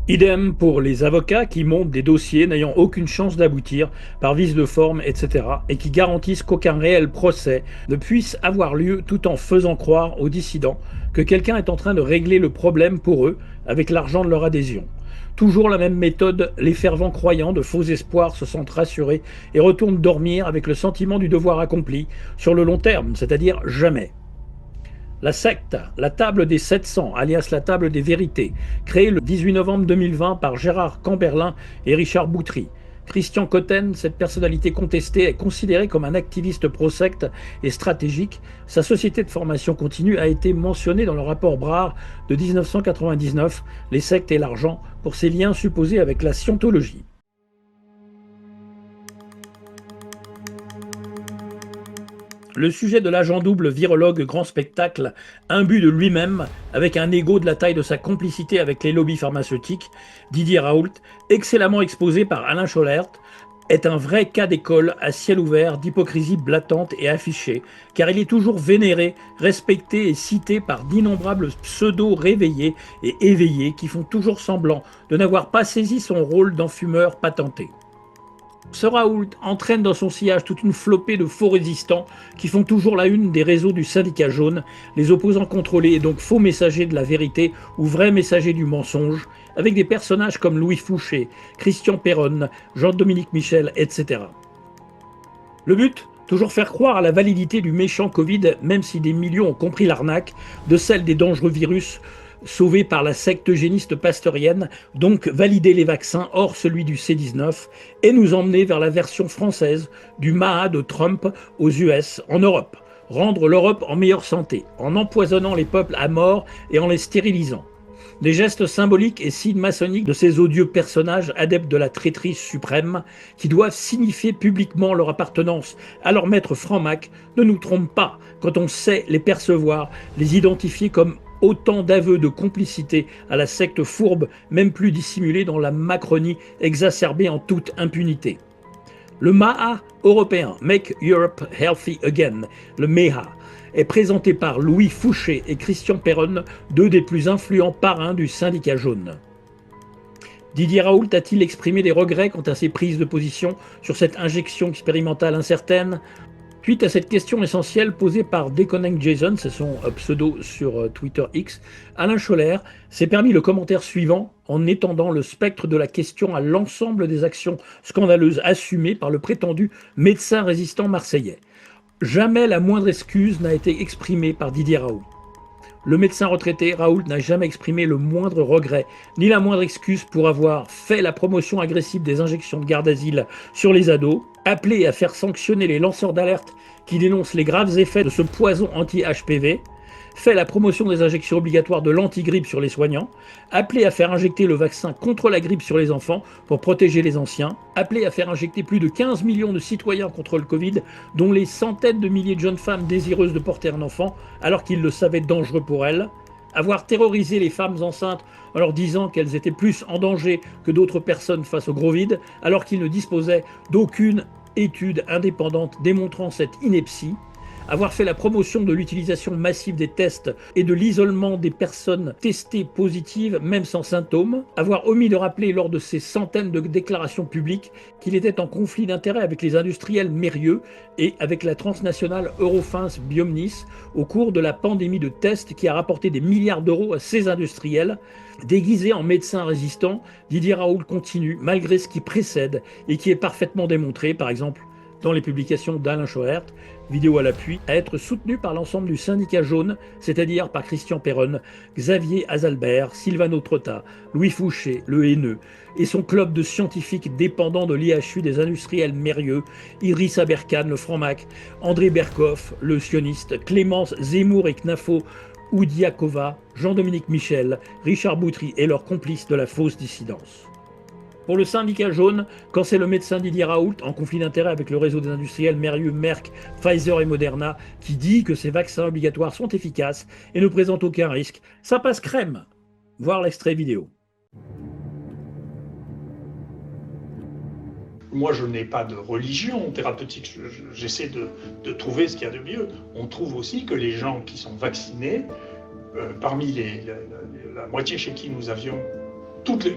Idem pour les avocats qui montent des dossiers n'ayant aucune chance d'aboutir par vice de forme, etc. et qui garantissent qu'aucun réel procès ne puisse avoir lieu tout en faisant croire aux dissidents que quelqu'un est en train de régler le problème pour eux avec l'argent de leur adhésion. Toujours la même méthode, les fervents croyants de faux espoirs se sentent rassurés et retournent dormir avec le sentiment du devoir accompli sur le long terme, c'est-à-dire jamais. La secte, la table des 700, alias la table des vérités, créée le 18 novembre 2020 par Gérard Camberlin et Richard Boutry, Christian Cotten, cette personnalité contestée, est considéré comme un activiste pro-secte et stratégique. Sa société de formation continue a été mentionnée dans le rapport Brard de 1999, Les sectes et l'argent, pour ses liens supposés avec la scientologie. Le sujet de l'agent double virologue grand spectacle, imbu de lui-même, avec un ego de la taille de sa complicité avec les lobbies pharmaceutiques, Didier Raoult, excellemment exposé par Alain Scholert, est un vrai cas d'école à ciel ouvert d'hypocrisie blattante et affichée, car il est toujours vénéré, respecté et cité par d'innombrables pseudo-réveillés et éveillés qui font toujours semblant de n'avoir pas saisi son rôle d'enfumeur patenté. Ce Raoult entraîne dans son sillage toute une flopée de faux résistants qui font toujours la une des réseaux du syndicat jaune, les opposants contrôlés et donc faux messagers de la vérité ou vrais messagers du mensonge, avec des personnages comme Louis Fouché, Christian Péronne, Jean-Dominique Michel, etc. Le but ? Toujours faire croire à la validité du méchant Covid, même si des millions ont compris l'arnaque, de celle des dangereux virus sauvés par la secte eugéniste pasteurienne, donc valider les vaccins hors celui du C19 et nous emmener vers la version française du MAHA de Trump aux US, en Europe. Rendre l'Europe en meilleure santé, en empoisonnant les peuples à mort et en les stérilisant. Des gestes symboliques et signes maçonniques de ces odieux personnages adeptes de la traîtrise suprême qui doivent signifier publiquement leur appartenance à leur maître franc-mac ne nous trompent pas quand on sait les percevoir, les identifier comme autant d'aveux de complicité à la secte fourbe, même plus dissimulée dans la Macronie exacerbée en toute impunité. Le MAHA européen, Make Europe Healthy Again, le MEHA, est présenté par Louis Fouché et Christian Péronne, deux des plus influents parrains du syndicat jaune. Didier Raoult a-t-il exprimé des regrets quant à ses prises de position sur cette injection expérimentale incertaine ? Suite à cette question essentielle posée par Deconnect Jason, c'est son pseudo sur Twitter X, Alain Scholert s'est permis le commentaire suivant en étendant le spectre de la question à l'ensemble des actions scandaleuses assumées par le prétendu médecin résistant marseillais. Jamais la moindre excuse n'a été exprimée par Didier Raoult. Le médecin retraité, Raoult, n'a jamais exprimé le moindre regret, ni la moindre excuse pour avoir fait la promotion agressive des injections de garde d'asile sur les ados, appelé à faire sanctionner les lanceurs d'alerte qui dénoncent les graves effets de ce poison anti-HPV, fait la promotion des injections obligatoires de l'antigrippe sur les soignants, appelé à faire injecter le vaccin contre la grippe sur les enfants pour protéger les anciens, appelé à faire injecter plus de 15 millions de citoyens contre le Covid, dont les centaines de milliers de jeunes femmes désireuses de porter un enfant alors qu'ils le savaient dangereux pour elles, avoir terrorisé les femmes enceintes en leur disant qu'elles étaient plus en danger que d'autres personnes face au gros vide, alors qu'ils ne disposaient d'aucune étude indépendante démontrant cette ineptie, avoir fait la promotion de l'utilisation massive des tests et de l'isolement des personnes testées positives, même sans symptômes, avoir omis de rappeler lors de ces centaines de déclarations publiques qu'il était en conflit d'intérêts avec les industriels Mérieux et avec la transnationale Eurofins Biomnis au cours de la pandémie de tests qui a rapporté des milliards d'euros à ces industriels. Déguisé en médecin résistant, Didier Raoult continue, malgré ce qui précède et qui est parfaitement démontré, par exemple dans les publications d'Alain Scholert, vidéo à l'appui, à être soutenu par l'ensemble du syndicat jaune, c'est-à-dire par Christian Péronne, Xavier Azalbert, Sylvano Trotta, Louis Fouché, le haineux, et son club de scientifiques dépendants de l'IHU des industriels Mérieux, Idriss Aberkane, le franc-mac, André Berkoff, le sioniste, Clémence Zemmour et Knafo Oudiakova, Jean-Dominique Michel, Richard Boutry et leurs complices de la fausse dissidence. Pour le syndicat jaune, quand c'est le médecin Didier Raoult, en conflit d'intérêt avec le réseau des industriels Mérieux, Merck, Pfizer et Moderna, qui dit que ces vaccins obligatoires sont efficaces et ne présentent aucun risque, ça passe crème. Voir l'extrait vidéo. Moi, je n'ai pas de religion thérapeutique, j'essaie de trouver ce qu'il y a de mieux. On trouve aussi que les gens qui sont vaccinés, parmi la moitié chez qui nous avions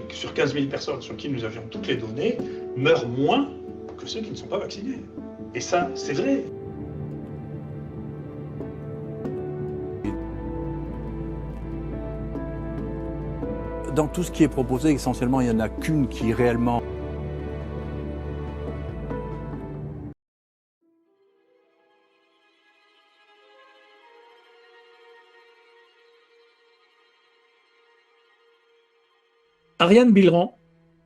sur 15 000 personnes sur qui nous avions toutes les données, meurent moins que ceux qui ne sont pas vaccinés. Et ça, c'est vrai. Dans tout ce qui est proposé, essentiellement, il n'y en a qu'une qui est réellement... Ariane Bilran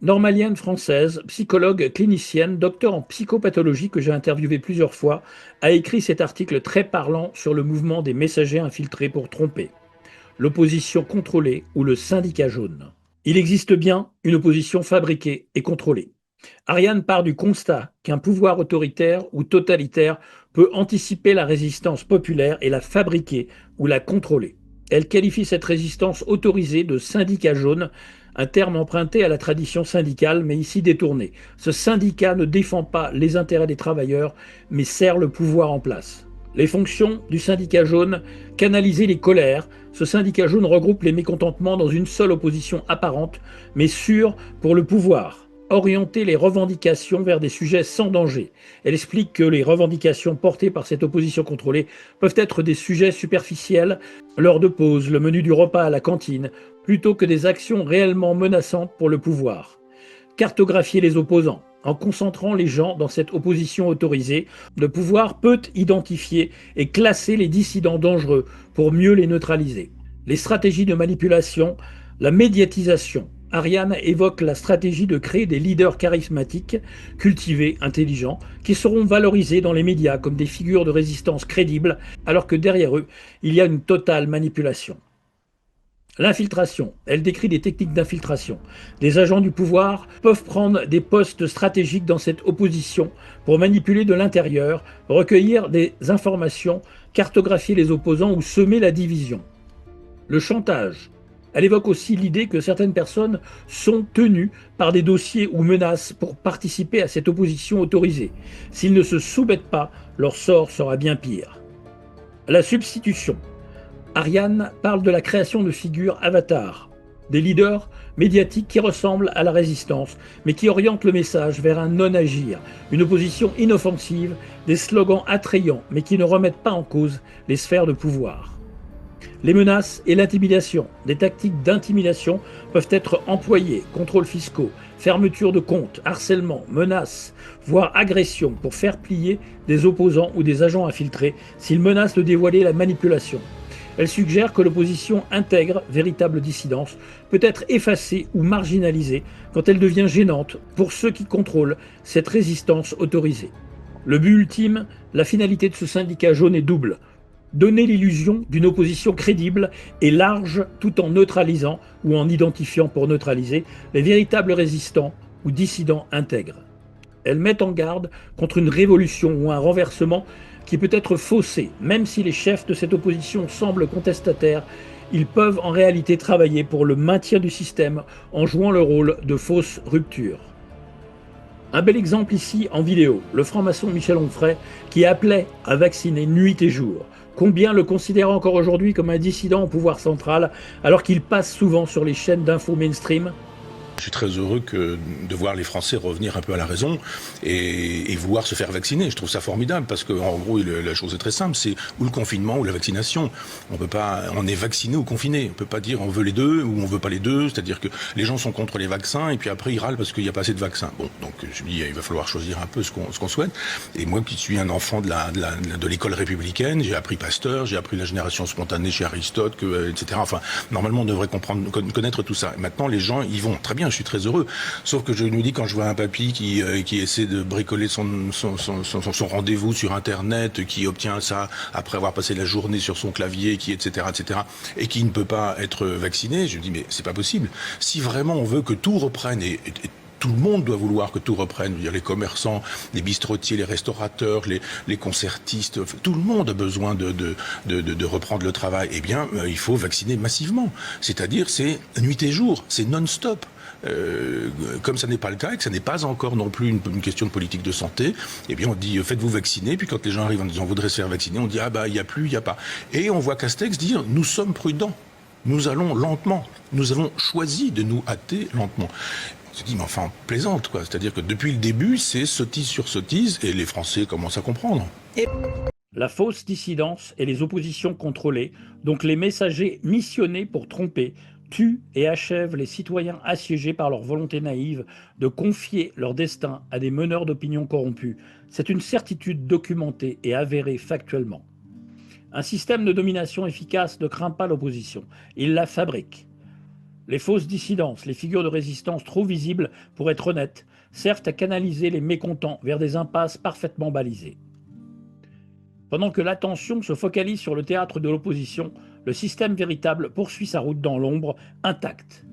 normalienne française, psychologue clinicienne, docteur en psychopathologie que j'ai interviewé plusieurs fois, a écrit cet article très parlant sur le mouvement des messagers infiltrés pour tromper, l'opposition contrôlée ou le syndicat jaune. Il existe bien une opposition fabriquée et contrôlée. Ariane part du constat qu'un pouvoir autoritaire ou totalitaire peut anticiper la résistance populaire et la fabriquer ou la contrôler. Elle qualifie cette résistance autorisée de syndicat jaune, un terme emprunté à la tradition syndicale, mais ici détourné. Ce syndicat ne défend pas les intérêts des travailleurs, mais sert le pouvoir en place. Les fonctions du syndicat jaune, canaliser les colères. Ce syndicat jaune regroupe les mécontentements dans une seule opposition apparente, mais sûre pour le pouvoir. Orienter les revendications vers des sujets sans danger. Elle explique que les revendications portées par cette opposition contrôlée peuvent être des sujets superficiels, l'heure de pause, le menu du repas à la cantine, plutôt que des actions réellement menaçantes pour le pouvoir. Cartographier les opposants. En concentrant les gens dans cette opposition autorisée, le pouvoir peut identifier et classer les dissidents dangereux pour mieux les neutraliser. Les stratégies de manipulation, la médiatisation. Ariane évoque la stratégie de créer des leaders charismatiques, cultivés, intelligents, qui seront valorisés dans les médias comme des figures de résistance crédibles, alors que derrière eux, il y a une totale manipulation. L'infiltration, elle décrit des techniques d'infiltration. Des agents du pouvoir peuvent prendre des postes stratégiques dans cette opposition pour manipuler de l'intérieur, recueillir des informations, cartographier les opposants ou semer la division. Le chantage. Elle évoque aussi l'idée que certaines personnes sont tenues par des dossiers ou menaces pour participer à cette opposition autorisée. S'ils ne se soumettent pas, leur sort sera bien pire. La substitution. Ariane parle de la création de figures avatars, des leaders médiatiques qui ressemblent à la résistance, mais qui orientent le message vers un non-agir, une opposition inoffensive, des slogans attrayants, mais qui ne remettent pas en cause les sphères de pouvoir. Les menaces et l'intimidation. Des tactiques d'intimidation peuvent être employées, contrôles fiscaux, fermeture de comptes, harcèlement, menaces, voire agression pour faire plier des opposants ou des agents infiltrés s'ils menacent de dévoiler la manipulation. Elle suggère que l'opposition intègre, véritable dissidence, peut être effacée ou marginalisée quand elle devient gênante pour ceux qui contrôlent cette résistance autorisée. Le but ultime, la finalité de ce syndicat jaune est double. Donner l'illusion d'une opposition crédible et large tout en neutralisant ou en identifiant pour neutraliser les véritables résistants ou dissidents intègres. Elle met en garde contre une révolution ou un renversement qui peut être faussé. Même si les chefs de cette opposition semblent contestataires, ils peuvent en réalité travailler pour le maintien du système en jouant le rôle de fausse rupture. Un bel exemple ici en vidéo, le franc-maçon Michel Onfray qui appelait à vacciner nuit et jour. Combien le considèrent encore aujourd'hui comme un dissident au pouvoir central alors qu'il passe souvent sur les chaînes d'infos mainstream ? Je suis très heureux de voir les Français revenir un peu à la raison et vouloir se faire vacciner. Je trouve ça formidable parce que, en gros, la chose est très simple, c'est ou le confinement ou la vaccination. On est vacciné ou confiné. On peut pas dire on veut les deux ou on veut pas les deux. C'est-à-dire que les gens sont contre les vaccins et puis après ils râlent parce qu'il n'y a pas assez de vaccins. Bon, donc je me dis il va falloir choisir un peu ce qu'on souhaite. Et moi qui suis un enfant de l'école républicaine, j'ai appris Pasteur, j'ai appris la génération spontanée chez Aristote, etc. Enfin, normalement on devrait connaître tout ça. Et maintenant les gens y vont très bien. Je suis très heureux. Sauf que je me dis quand je vois un papy qui essaie de bricoler son rendez-vous sur Internet, qui obtient ça après avoir passé la journée sur son clavier, etc., et qui ne peut pas être vacciné, je me dis mais c'est pas possible. Si vraiment on veut que tout reprenne et tout le monde doit vouloir que tout reprenne. Je veux dire, les commerçants, les bistrotiers, les restaurateurs, les concertistes, tout le monde a besoin de reprendre le travail. Eh bien, il faut vacciner massivement. C'est-à-dire, c'est nuit et jour, c'est non-stop. Comme ça n'est pas le cas et que ça n'est pas encore non plus une question de politique de santé, eh bien on dit faites-vous vacciner, puis quand les gens arrivent en disant on voudrait se faire vacciner, on dit ah bah il y a plus, il y a pas. Et on voit Castex dire nous sommes prudents, nous allons lentement, nous avons choisi de nous hâter lentement. Je dis mais enfin plaisante quoi, c'est-à-dire que depuis le début c'est sottise sur sottise et les Français commencent à comprendre. La fausse dissidence et les oppositions contrôlées, donc les messagers missionnés pour tromper, tuent et achèvent les citoyens assiégés par leur volonté naïve de confier leur destin à des meneurs d'opinion corrompus. C'est une certitude documentée et avérée factuellement. Un système de domination efficace ne craint pas l'opposition, il la fabrique. Les fausses dissidences, les figures de résistance trop visibles pour être honnêtes, servent à canaliser les mécontents vers des impasses parfaitement balisées. Pendant que l'attention se focalise sur le théâtre de l'opposition, le système véritable poursuit sa route dans l'ombre, intact.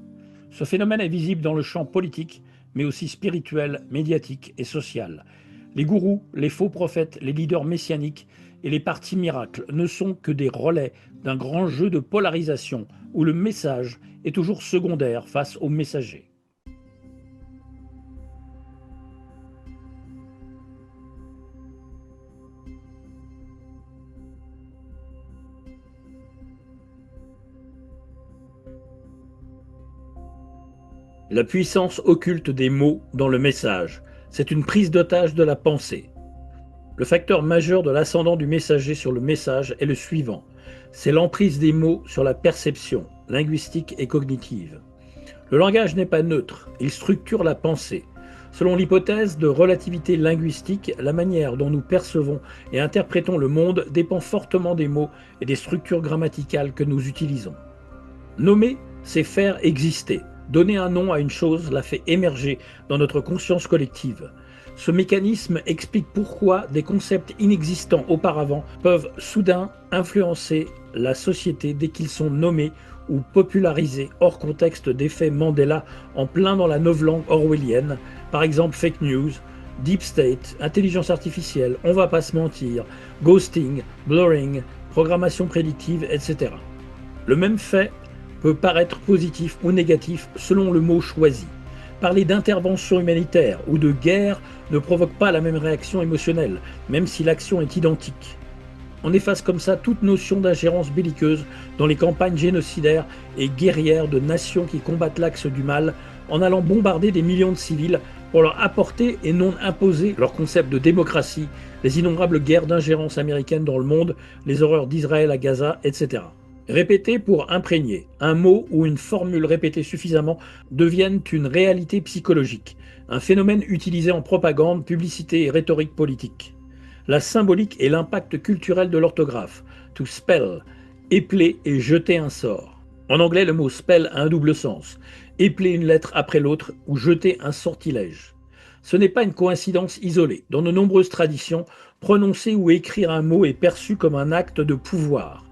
Ce phénomène est visible dans le champ politique, mais aussi spirituel, médiatique et social. Les gourous, les faux prophètes, les leaders messianiques et les partis miracles ne sont que des relais d'un grand jeu de polarisation où le message est toujours secondaire face au messager. La puissance occulte des mots dans le message, c'est une prise d'otage de la pensée. Le facteur majeur de l'ascendant du messager sur le message est le suivant. C'est l'emprise des mots sur la perception, linguistique et cognitive. Le langage n'est pas neutre, il structure la pensée. Selon l'hypothèse de relativité linguistique, la manière dont nous percevons et interprétons le monde dépend fortement des mots et des structures grammaticales que nous utilisons. Nommer, c'est faire exister. Donner un nom à une chose la fait émerger dans notre conscience collective. Ce mécanisme explique pourquoi des concepts inexistants auparavant peuvent soudain influencer la société dès qu'ils sont nommés ou popularisés hors contexte d'effets Mandela en plein dans la novlangue orwellienne, par exemple fake news, deep state, intelligence artificielle, on va pas se mentir, ghosting, blurring, programmation prédictive, etc. Le même fait peut paraître positif ou négatif selon le mot choisi. Parler d'intervention humanitaire ou de guerre ne provoque pas la même réaction émotionnelle, même si l'action est identique. On efface comme ça toute notion d'ingérence belliqueuse dans les campagnes génocidaires et guerrières de nations qui combattent l'axe du mal en allant bombarder des millions de civils pour leur apporter et non imposer leur concept de démocratie, les innombrables guerres d'ingérence américaine dans le monde, les horreurs d'Israël à Gaza, etc. Répéter pour imprégner. Un mot ou une formule répétée suffisamment deviennent une réalité psychologique, un phénomène utilisé en propagande, publicité et rhétorique politique. La symbolique et l'impact culturel de l'orthographe. To spell, épeler et jeter un sort. En anglais, le mot spell a un double sens. Épeler une lettre après l'autre ou jeter un sortilège. Ce n'est pas une coïncidence isolée. Dans de nombreuses traditions, prononcer ou écrire un mot est perçu comme un acte de pouvoir.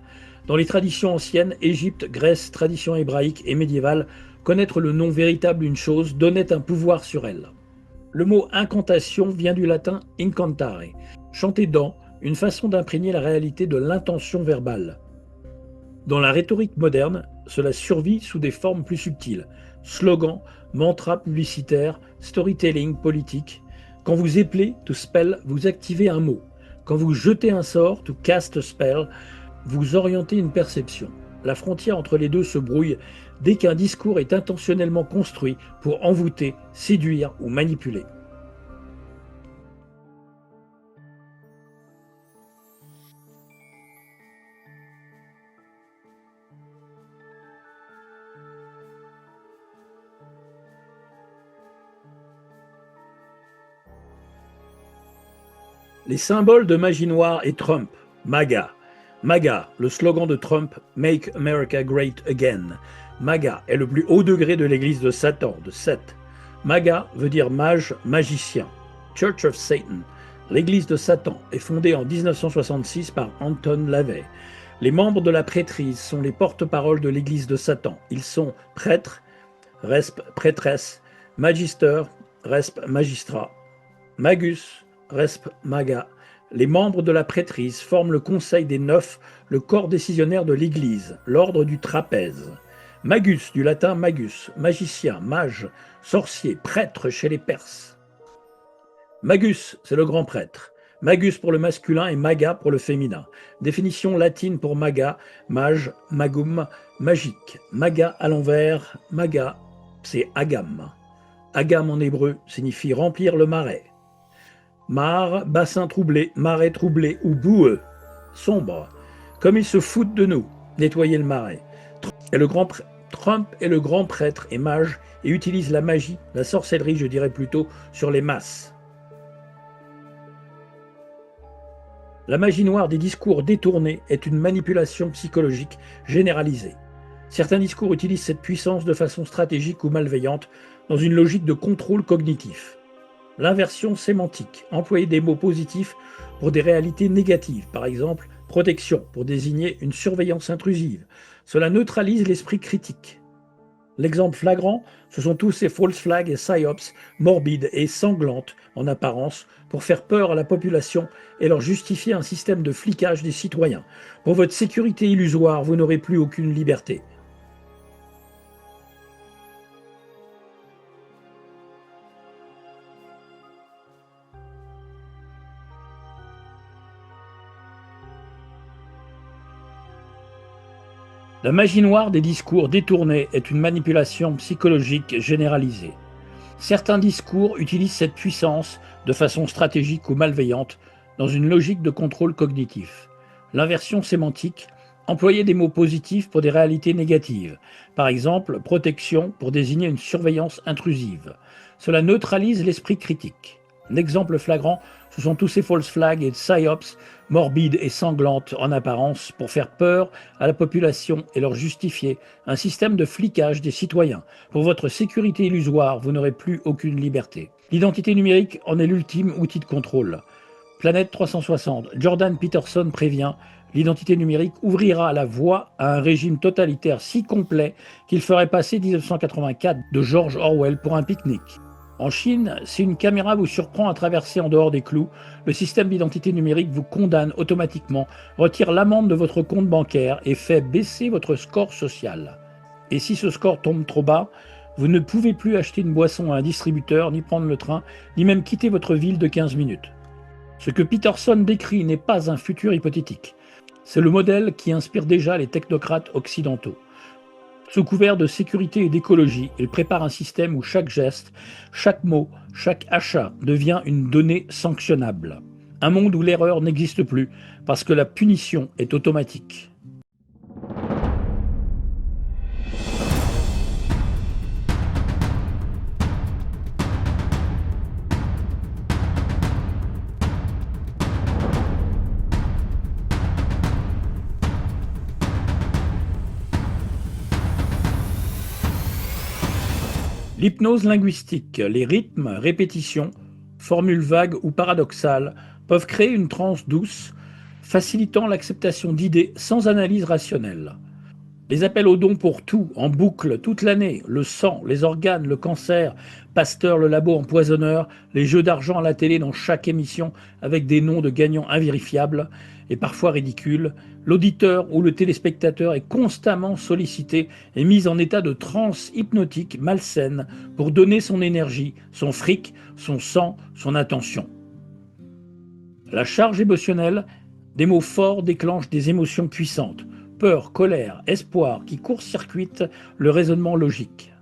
Dans les traditions anciennes, Égypte, Grèce, tradition hébraïque et médiévale, connaître le nom véritable d'une chose donnait un pouvoir sur elle. Le mot incantation vient du latin incantare, chanter dans, une façon d'imprégner la réalité de l'intention verbale. Dans la rhétorique moderne, cela survit sous des formes plus subtiles. Slogans, mantras publicitaires, storytelling politique. Quand vous épelez, to spell, vous activez un mot. Quand vous jetez un sort, to cast a spell, vous orientez une perception. La frontière entre les deux se brouille dès qu'un discours est intentionnellement construit pour envoûter, séduire ou manipuler. Les symboles de magie noire et Trump, MAGA. MAGA, le slogan de Trump, Make America Great Again. MAGA est le plus haut degré de l'église de Satan, de Seth. MAGA veut dire mage, magicien. Church of Satan, l'église de Satan, est fondée en 1966 par Anton LaVey. Les membres de la prêtrise sont les porte-paroles de l'église de Satan. Ils sont prêtres, resp prêtresse, magister, resp magistrat, magus, resp maga. Les membres de la prêtrise forment le Conseil des Neuf, le corps décisionnaire de l'Église, l'ordre du trapèze. Magus, du latin magus, magicien, mage, sorcier, prêtre chez les Perses. Magus, c'est le grand prêtre. Magus pour le masculin et maga pour le féminin. Définition latine pour maga, mage, magum, magique. Maga à l'envers, maga, c'est agam. Agam en hébreu signifie remplir le marais. Mare, bassin troublé, marais troublé ou boueux, sombre. Comme ils se foutent de nous, nettoyer le marais. Trump est le grand prêtre et mage et utilise la magie, la sorcellerie je dirais plutôt, sur les masses. La magie noire des discours détournés est une manipulation psychologique généralisée. Certains discours utilisent cette puissance de façon stratégique ou malveillante dans une logique de contrôle cognitif. L'inversion sémantique, employer des mots positifs pour des réalités négatives, par exemple protection pour désigner une surveillance intrusive. Cela neutralise l'esprit critique. L'exemple flagrant, ce sont tous ces false flags et psyops morbides et sanglantes en apparence pour faire peur à la population et leur justifier un système de flicage des citoyens. Pour votre sécurité illusoire, vous n'aurez plus aucune liberté. La magie noire des discours détournés est une manipulation psychologique généralisée. Certains discours utilisent cette puissance de façon stratégique ou malveillante dans une logique de contrôle cognitif. L'inversion sémantique, employer des mots positifs pour des réalités négatives. Par exemple, protection pour désigner une surveillance intrusive. Cela neutralise l'esprit critique. L'exemple flagrant, ce sont tous ces false flags et psyops morbides et sanglantes en apparence pour faire peur à la population et leur justifier un système de flicage des citoyens. Pour votre sécurité illusoire, vous n'aurez plus aucune liberté. L'identité numérique en est l'ultime outil de contrôle. Planète 360, Jordan Peterson prévient, l'identité numérique ouvrira la voie à un régime totalitaire si complet qu'il ferait passer 1984 de George Orwell pour un pique-nique. En Chine, si une caméra vous surprend à traverser en dehors des clous, le système d'identité numérique vous condamne automatiquement, retire l'amende de votre compte bancaire et fait baisser votre score social. Et si ce score tombe trop bas, vous ne pouvez plus acheter une boisson à un distributeur, ni prendre le train, ni même quitter votre ville de 15 minutes. Ce que Peterson décrit n'est pas un futur hypothétique. C'est le modèle qui inspire déjà les technocrates occidentaux. Sous couvert de sécurité et d'écologie, il prépare un système où chaque geste, chaque mot, chaque achat devient une donnée sanctionnable. Un monde où l'erreur n'existe plus parce que la punition est automatique. L'hypnose linguistique, les rythmes, répétitions, formules vagues ou paradoxales peuvent créer une transe douce, facilitant l'acceptation d'idées sans analyse rationnelle. Les appels aux dons pour tout, en boucle, toute l'année, le sang, les organes, le cancer, Pasteur, le labo empoisonneur, les jeux d'argent à la télé dans chaque émission avec des noms de gagnants invérifiables et parfois ridicules, l'auditeur ou le téléspectateur est constamment sollicité et mis en état de transe hypnotique malsaine pour donner son énergie, son fric, son sang, son attention. La charge émotionnelle, des mots forts déclenchent des émotions puissantes, peur, colère, espoir, qui court-circuitent le raisonnement logique.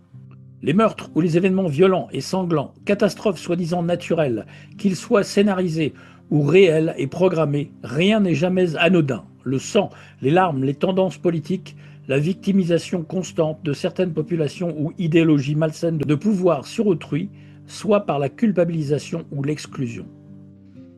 Les meurtres ou les événements violents et sanglants, catastrophes soi-disant naturelles, qu'ils soient scénarisés ou réels et programmés, rien n'est jamais anodin. Le sang, les larmes, les tendances politiques, la victimisation constante de certaines populations ou idéologies malsaines de pouvoir sur autrui, soit par la culpabilisation ou l'exclusion.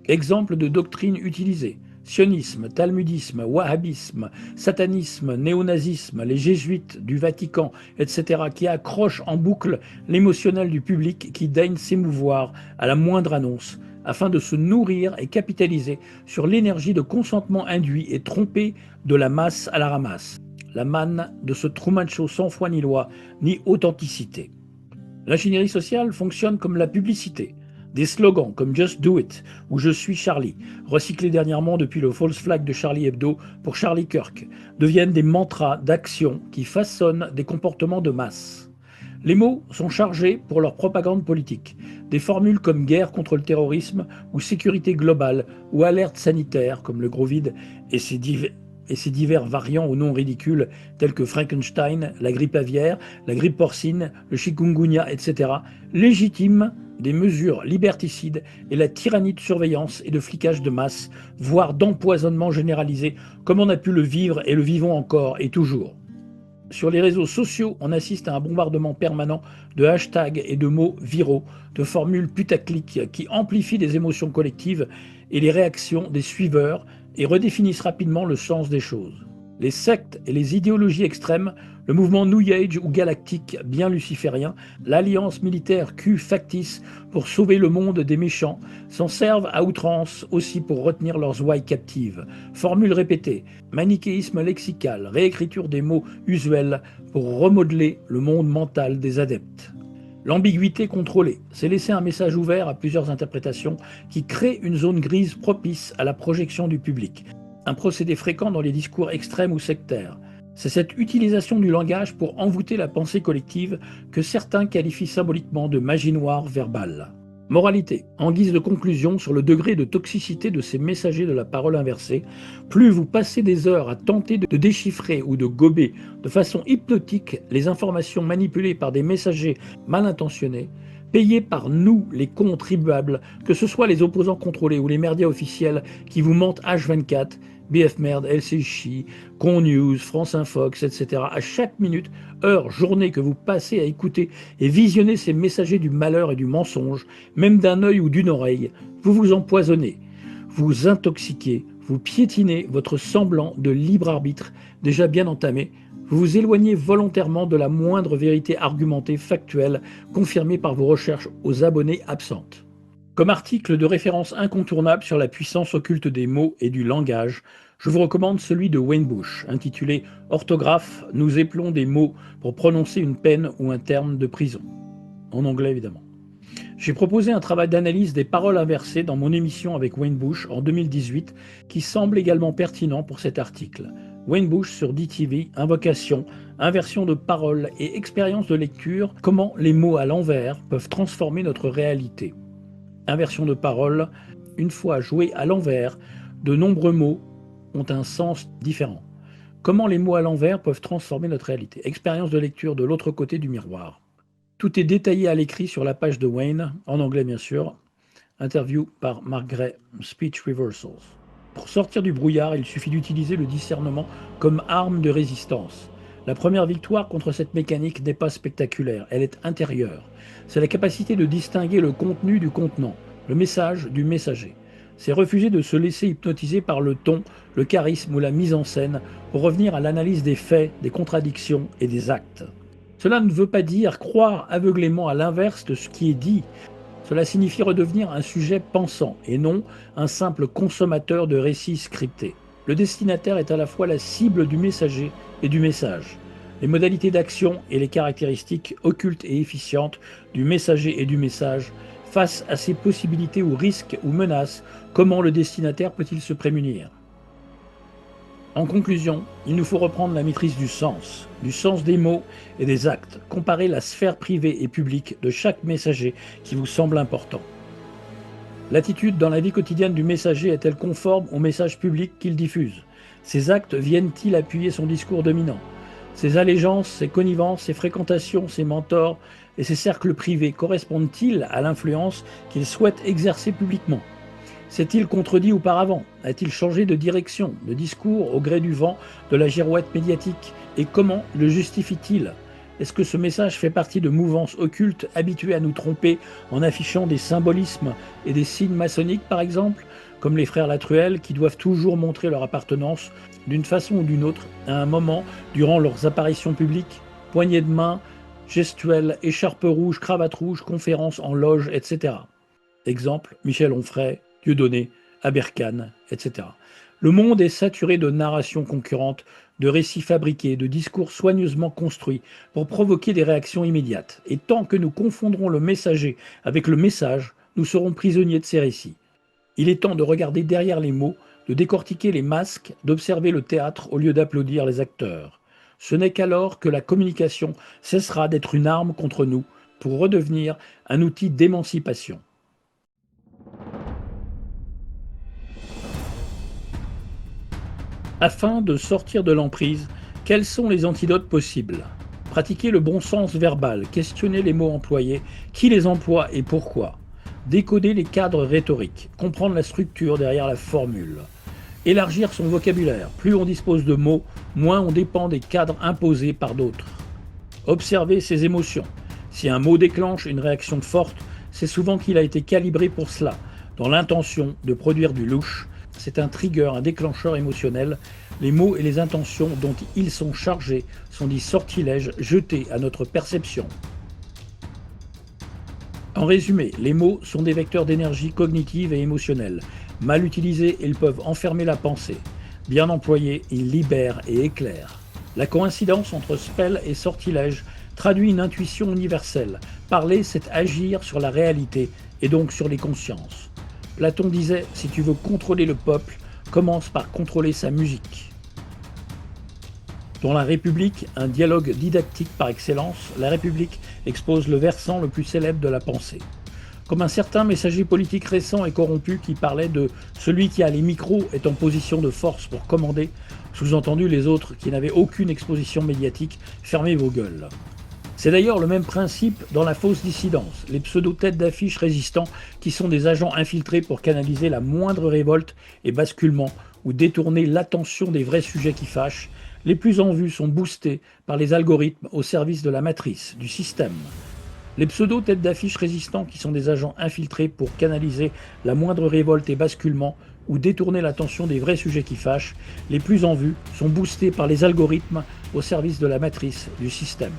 Exemple de doctrines utilisées: sionisme, talmudisme, wahhabisme, satanisme, néonazisme, les jésuites du Vatican, etc., qui accrochent en boucle l'émotionnel du public qui daigne s'émouvoir à la moindre annonce, afin de se nourrir et capitaliser sur l'énergie de consentement induit et trompé de la masse à la ramasse, la manne de ce Truman Show sans foi ni loi, ni authenticité. L'ingénierie sociale fonctionne comme la publicité. Des slogans comme « Just do it » ou « Je suis Charlie », recyclés dernièrement depuis le false flag de Charlie Hebdo pour Charlie Kirk, deviennent des mantras d'action qui façonnent des comportements de masse. Les mots sont chargés pour leur propagande politique. Des formules comme « guerre contre le terrorisme » ou « sécurité globale » ou « alerte sanitaire » comme le gros vide et ses divers variants aux noms ridicules tels que Frankenstein, la grippe aviaire, la grippe porcine, le chikungunya, etc., légitiment des mesures liberticides et la tyrannie de surveillance et de flicage de masse, voire d'empoisonnement généralisé, comme on a pu le vivre et le vivons encore et toujours. Sur les réseaux sociaux, on assiste à un bombardement permanent de hashtags et de mots viraux, de formules putaclic qui amplifient les émotions collectives et les réactions des suiveurs et redéfinissent rapidement le sens des choses. Les sectes et les idéologies extrêmes, le mouvement New Age ou galactique bien luciférien, l'alliance militaire Q factice pour sauver le monde des méchants, s'en servent à outrance aussi pour retenir leurs ouailles captives. Formules répétées, manichéisme lexical, réécriture des mots usuels pour remodeler le monde mental des adeptes. L'ambiguïté contrôlée, c'est laisser un message ouvert à plusieurs interprétations qui crée une zone grise propice à la projection du public. Un procédé fréquent dans les discours extrêmes ou sectaires. C'est cette utilisation du langage pour envoûter la pensée collective que certains qualifient symboliquement de magie noire verbale. Moralité, en guise de conclusion sur le degré de toxicité de ces messagers de la parole inversée, plus vous passez des heures à tenter de déchiffrer ou de gober de façon hypnotique les informations manipulées par des messagers mal intentionnés, payés par nous, les contribuables, que ce soit les opposants contrôlés ou les médias officiels qui vous mentent H24, BF Merde, LCI, Connews, France Infox, etc. À chaque minute, heure, journée que vous passez à écouter et visionner ces messagers du malheur et du mensonge, même d'un œil ou d'une oreille, vous vous empoisonnez, vous intoxiquez, vous piétinez votre semblant de libre arbitre déjà bien entamé, vous vous éloignez volontairement de la moindre vérité argumentée, factuelle, confirmée par vos recherches aux abonnés absentes. Comme article de référence incontournable sur la puissance occulte des mots et du langage, je vous recommande celui de Wayne Bush, intitulé « Orthographe, nous éplons des mots pour prononcer une peine ou un terme de prison ». En anglais évidemment. J'ai proposé un travail d'analyse des paroles inversées dans mon émission avec Wayne Bush en 2018 qui semble également pertinent pour cet article. Wayne Bush sur DTV, invocation, inversion de paroles et expérience de lecture, comment les mots à l'envers peuvent transformer notre réalité. Inversion de paroles, une fois joués à l'envers, de nombreux mots ont un sens différent. Comment les mots à l'envers peuvent transformer notre réalité. Expérience de lecture de l'autre côté du miroir. Tout est détaillé à l'écrit sur la page de Wayne, en anglais bien sûr. Interview par Mark Gray, Speech Reversals. Pour sortir du brouillard, il suffit d'utiliser le discernement comme arme de résistance. La première victoire contre cette mécanique n'est pas spectaculaire, elle est intérieure. C'est la capacité de distinguer le contenu du contenant, le message du messager. C'est refuser de se laisser hypnotiser par le ton, le charisme ou la mise en scène pour revenir à l'analyse des faits, des contradictions et des actes. Cela ne veut pas dire croire aveuglément à l'inverse de ce qui est dit. Cela signifie redevenir un sujet pensant et non un simple consommateur de récits scriptés. Le destinataire est à la fois la cible du messager et du message. Les modalités d'action et les caractéristiques occultes et efficientes du messager et du message face à ces possibilités ou risques ou menaces, comment le destinataire peut-il se prémunir? En conclusion, il nous faut reprendre la maîtrise du sens des mots et des actes, comparer la sphère privée et publique de chaque messager qui vous semble important. L'attitude dans la vie quotidienne du messager est-elle conforme au message public qu'il diffuse? Ses actes viennent-ils appuyer son discours dominant? Ses allégeances, ses connivences, ses fréquentations, ses mentors et ses cercles privés correspondent-ils à l'influence qu'il souhaite exercer publiquement? S'est-il contredit auparavant? A-t-il changé de direction, de discours au gré du vent, de la girouette médiatique? Et comment le justifie-t-il? Est-ce que ce message fait partie de mouvances occultes habituées à nous tromper en affichant des symbolismes et des signes maçonniques par exemple, comme les frères Latruelle qui doivent toujours montrer leur appartenance d'une façon ou d'une autre à un moment durant leurs apparitions publiques, poignées de main, gestuelles, écharpe rouge, cravate rouge, conférences en loge, etc. Exemple, Michel Onfray, Dieudonné, Abercane, etc. Le monde est saturé de narrations concurrentes, de récits fabriqués, de discours soigneusement construits pour provoquer des réactions immédiates. Et tant que nous confondrons le messager avec le message, nous serons prisonniers de ces récits. Il est temps de regarder derrière les mots, de décortiquer les masques, d'observer le théâtre au lieu d'applaudir les acteurs. Ce n'est qu'alors que la communication cessera d'être une arme contre nous pour redevenir un outil d'émancipation. Afin de sortir de l'emprise, quels sont les antidotes possibles? Pratiquer le bon sens verbal, questionner les mots employés, qui les emploie et pourquoi. Décoder les cadres rhétoriques, comprendre la structure derrière la formule. Élargir son vocabulaire, plus on dispose de mots, moins on dépend des cadres imposés par d'autres. Observer ses émotions. Si un mot déclenche une réaction forte, c'est souvent qu'il a été calibré pour cela, dans l'intention de produire du louche. C'est un trigger, un déclencheur émotionnel. Les mots et les intentions dont ils sont chargés sont des sortilèges jetés à notre perception. En résumé, les mots sont des vecteurs d'énergie cognitive et émotionnelle. Mal utilisés, ils peuvent enfermer la pensée. Bien employés, ils libèrent et éclairent. La coïncidence entre spell et sortilège traduit une intuition universelle. Parler, c'est agir sur la réalité et donc sur les consciences. Platon disait « Si tu veux contrôler le peuple, commence par contrôler sa musique ». Dans la République, un dialogue didactique par excellence, la République expose le versant le plus célèbre de la pensée. Comme un certain messager politique récent et corrompu qui parlait de « celui qui a les micros est en position de force pour commander », sous-entendu les autres qui n'avaient aucune exposition médiatique, fermez vos gueules. C'est d'ailleurs le même principe dans la fausse dissidence, les pseudo-têtes d'affiche résistants qui sont des agents infiltrés pour canaliser la moindre révolte et basculement ou détourner l'attention des vrais sujets qui fâchent. Les plus en vue sont boostés par les algorithmes au service de la matrice, du système. Les pseudo-têtes d'affiche résistants qui sont des agents infiltrés pour canaliser la moindre révolte et basculement ou détourner l'attention des vrais sujets qui fâchent, les plus en vue sont boostés par les algorithmes au service de la matrice, du système.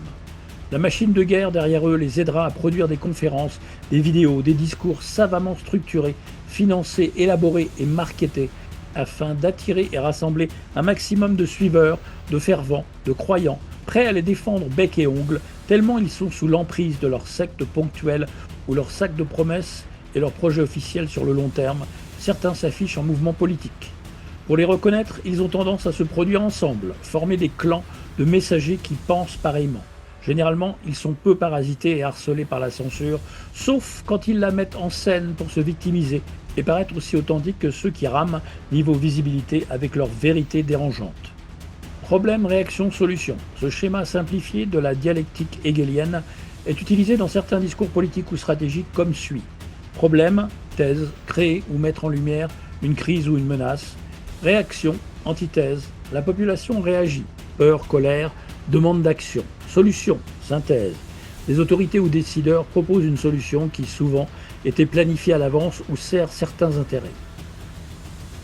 La machine de guerre derrière eux les aidera à produire des conférences, des vidéos, des discours savamment structurés, financés, élaborés et marketés, afin d'attirer et rassembler un maximum de suiveurs, de fervents, de croyants, prêts à les défendre bec et ongles, tellement ils sont sous l'emprise de leur secte ponctuelle ou leur sac de promesses et leurs projets officiels sur le long terme. Certains s'affichent en mouvement politique. Pour les reconnaître, ils ont tendance à se produire ensemble, former des clans de messagers qui pensent pareillement. Généralement, ils sont peu parasités et harcelés par la censure, sauf quand ils la mettent en scène pour se victimiser et paraître aussi authentiques que ceux qui rament niveau visibilité avec leur vérité dérangeante. Problème, réaction, solution. Ce schéma simplifié de la dialectique hegelienne est utilisé dans certains discours politiques ou stratégiques comme suit. Problème, thèse, créer ou mettre en lumière une crise ou une menace. Réaction, antithèse, la population réagit. Peur, colère, demande d'action. Solution, synthèse. Les autorités ou décideurs proposent une solution qui, souvent, était planifiée à l'avance ou sert certains intérêts.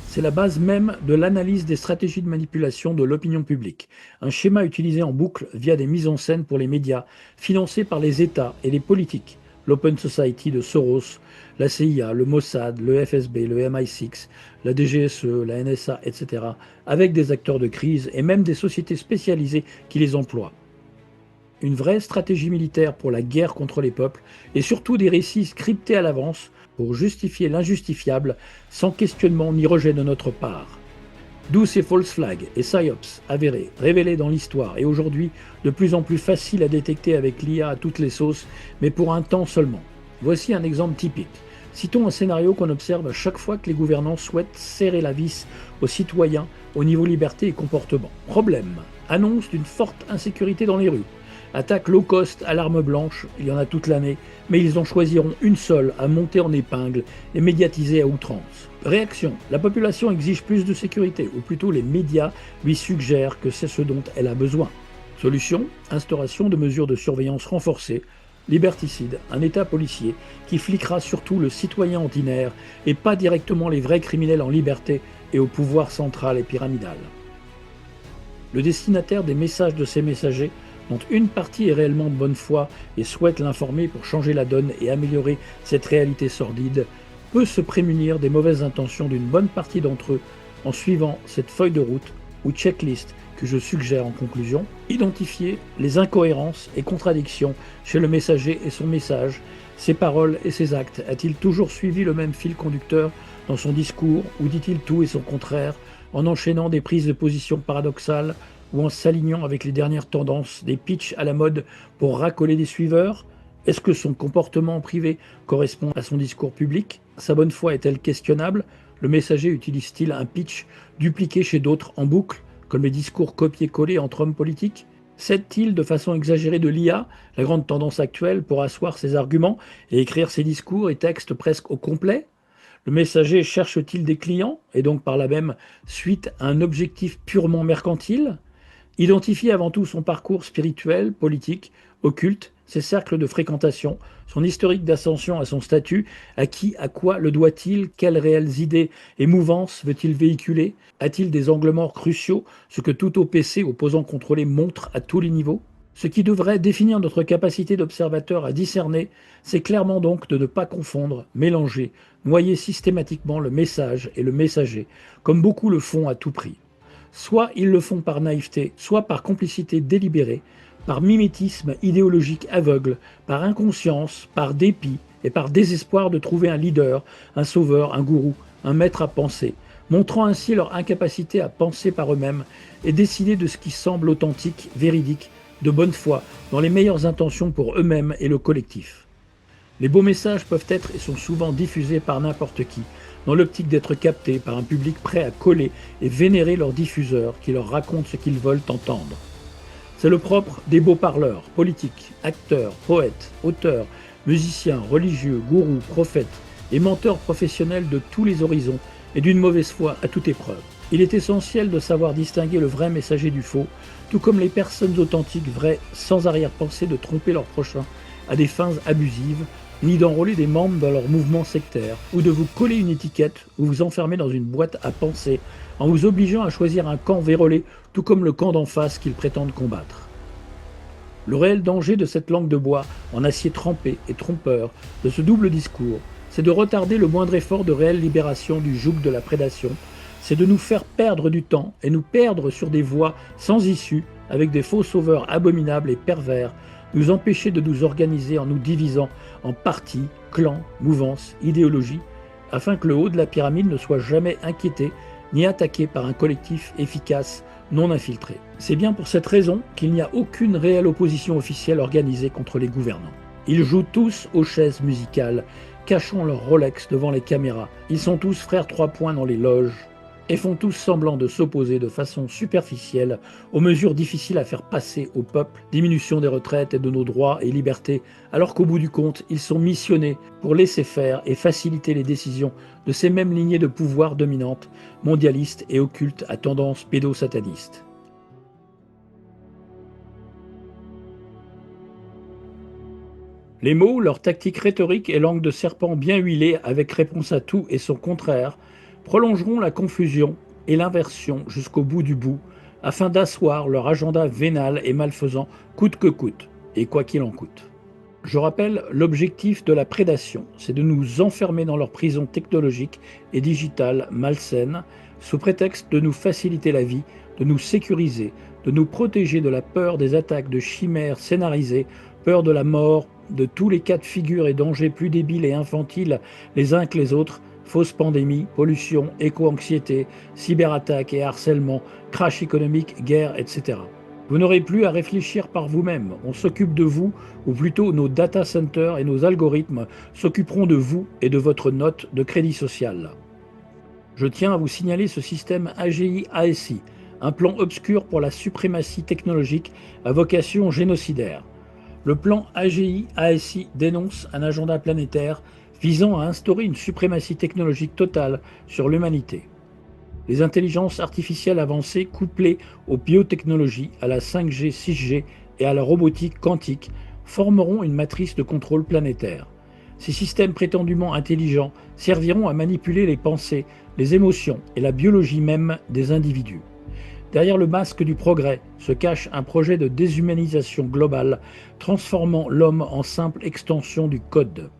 C'est la base même de l'analyse des stratégies de manipulation de l'opinion publique. Un schéma utilisé en boucle via des mises en scène pour les médias, financés par les États et les politiques. L'Open Society de Soros, la CIA, le Mossad, le FSB, le MI6, la DGSE, la NSA, etc., avec des acteurs de crise et même des sociétés spécialisées qui les emploient. Une vraie stratégie militaire pour la guerre contre les peuples et surtout des récits scriptés à l'avance pour justifier l'injustifiable sans questionnement ni rejet de notre part. D'où ces false flags et psyops avérés, révélés dans l'histoire et aujourd'hui de plus en plus faciles à détecter avec l'IA à toutes les sauces, mais pour un temps seulement. Voici un exemple typique. Citons un scénario qu'on observe à chaque fois que les gouvernants souhaitent serrer la vis aux citoyens au niveau liberté et comportement. Problème. Annonce d'une forte insécurité dans les rues. Attaque low cost à l'arme blanche, il y en a toute l'année, mais ils en choisiront une seule à monter en épingle et médiatiser à outrance. Réaction. La population exige plus de sécurité, ou plutôt les médias lui suggèrent que c'est ce dont elle a besoin. Solution. Instauration de mesures de surveillance renforcées. Liberticide, un État policier qui fliquera surtout le citoyen ordinaire et pas directement les vrais criminels en liberté et au pouvoir central et pyramidal. Le destinataire des messages de ces messagers, dont une partie est réellement de bonne foi et souhaite l'informer pour changer la donne et améliorer cette réalité sordide, peut se prémunir des mauvaises intentions d'une bonne partie d'entre eux en suivant cette feuille de route ou checklist que je suggère en conclusion. Identifier les incohérences et contradictions chez le messager et son message, ses paroles et ses actes. A-t-il toujours suivi le même fil conducteur dans son discours ou dit-il tout et son contraire en enchaînant des prises de position paradoxales ou en s'alignant avec les dernières tendances, des pitchs à la mode pour racoler des suiveurs? Est-ce que son comportement privé correspond à son discours public? Sa bonne foi est-elle questionnable? Le messager utilise-t-il un pitch dupliqué chez d'autres en boucle, comme les discours copiés-collés entre hommes politiques? Cède-t-il de façon exagérée de l'IA, la grande tendance actuelle, pour asseoir ses arguments et écrire ses discours et textes presque au complet? Le messager cherche-t-il des clients, et donc par là même suite à un objectif purement mercantile? Identifiez avant tout son parcours spirituel, politique, occulte, ses cercles de fréquentation, son historique d'ascension à son statut, à qui, à quoi le doit-il, quelles réelles idées et mouvances veut-il véhiculer, a-t-il des angles morts cruciaux, ce que tout OPC opposant contrôlé montre à tous les niveaux? Ce qui devrait définir notre capacité d'observateur à discerner, c'est clairement donc de ne pas confondre, mélanger, noyer systématiquement le message et le messager, comme beaucoup le font à tout prix. Soit ils le font par naïveté, soit par complicité délibérée, par mimétisme idéologique aveugle, par inconscience, par dépit et par désespoir de trouver un leader, un sauveur, un gourou, un maître à penser, montrant ainsi leur incapacité à penser par eux-mêmes et décider de ce qui semble authentique, véridique, de bonne foi, dans les meilleures intentions pour eux-mêmes et le collectif. Les beaux messages peuvent être et sont souvent diffusés par n'importe qui, dans l'optique d'être captés par un public prêt à coller et vénérer leurs diffuseurs qui leur racontent ce qu'ils veulent entendre. C'est le propre des beaux parleurs, politiques, acteurs, poètes, auteurs, musiciens, religieux, gourous, prophètes et menteurs professionnels de tous les horizons et d'une mauvaise foi à toute épreuve. Il est essentiel de savoir distinguer le vrai messager du faux, tout comme les personnes authentiques vraies sans arrière-pensée de tromper leur prochain à des fins abusives, ni d'enrôler des membres dans leur mouvement sectaire, ou de vous coller une étiquette ou vous enfermer dans une boîte à penser en vous obligeant à choisir un camp vérolé, tout comme le camp d'en face qu'ils prétendent combattre. Le réel danger de cette langue de bois, en acier trempé et trompeur, de ce double discours, c'est de retarder le moindre effort de réelle libération du joug de la prédation, c'est de nous faire perdre du temps et nous perdre sur des voies sans issue, avec des faux sauveurs abominables et pervers, nous empêcher de nous organiser en nous divisant en partis, clans, mouvances, idéologies, afin que le haut de la pyramide ne soit jamais inquiété ni attaqué par un collectif efficace non infiltré. C'est bien pour cette raison qu'il n'y a aucune réelle opposition officielle organisée contre les gouvernants. Ils jouent tous aux chaises musicales, cachant leur Rolex devant les caméras. Ils sont tous frères 3 points dans les loges et font tous semblant de s'opposer de façon superficielle aux mesures difficiles à faire passer au peuple, diminution des retraites et de nos droits et libertés, alors qu'au bout du compte, ils sont missionnés pour laisser faire et faciliter les décisions de ces mêmes lignées de pouvoir dominantes, mondialistes et occultes à tendance pédosataniste. Les mots, leur tactique rhétorique et langue de serpent bien huilée avec réponse à tout et son contraire, prolongeront la confusion et l'inversion jusqu'au bout du bout, afin d'asseoir leur agenda vénal et malfaisant coûte que coûte, et quoi qu'il en coûte. Je rappelle, l'objectif de la prédation, c'est de nous enfermer dans leur prison technologique et digitale malsaine, sous prétexte de nous faciliter la vie, de nous sécuriser, de nous protéger de la peur des attaques de chimères scénarisées, peur de la mort, de tous les cas de figure et dangers plus débiles et infantiles les uns que les autres, fausses pandémies, pollution, éco-anxiété, cyberattaques et harcèlement, crash économique, guerre, etc. Vous n'aurez plus à réfléchir par vous-même, on s'occupe de vous, ou plutôt nos data centers et nos algorithmes s'occuperont de vous et de votre note de crédit social. Je tiens à vous signaler ce système AGI-ASI, un plan obscur pour la suprématie technologique à vocation génocidaire. Le plan AGI-ASI dénonce un agenda planétaire visant à instaurer une suprématie technologique totale sur l'humanité. Les intelligences artificielles avancées couplées aux biotechnologies, à la 5G, 6G et à la robotique quantique formeront une matrice de contrôle planétaire. Ces systèmes prétendument intelligents serviront à manipuler les pensées, les émotions et la biologie même des individus. Derrière le masque du progrès se cache un projet de déshumanisation globale, transformant l'homme en simple extension du code.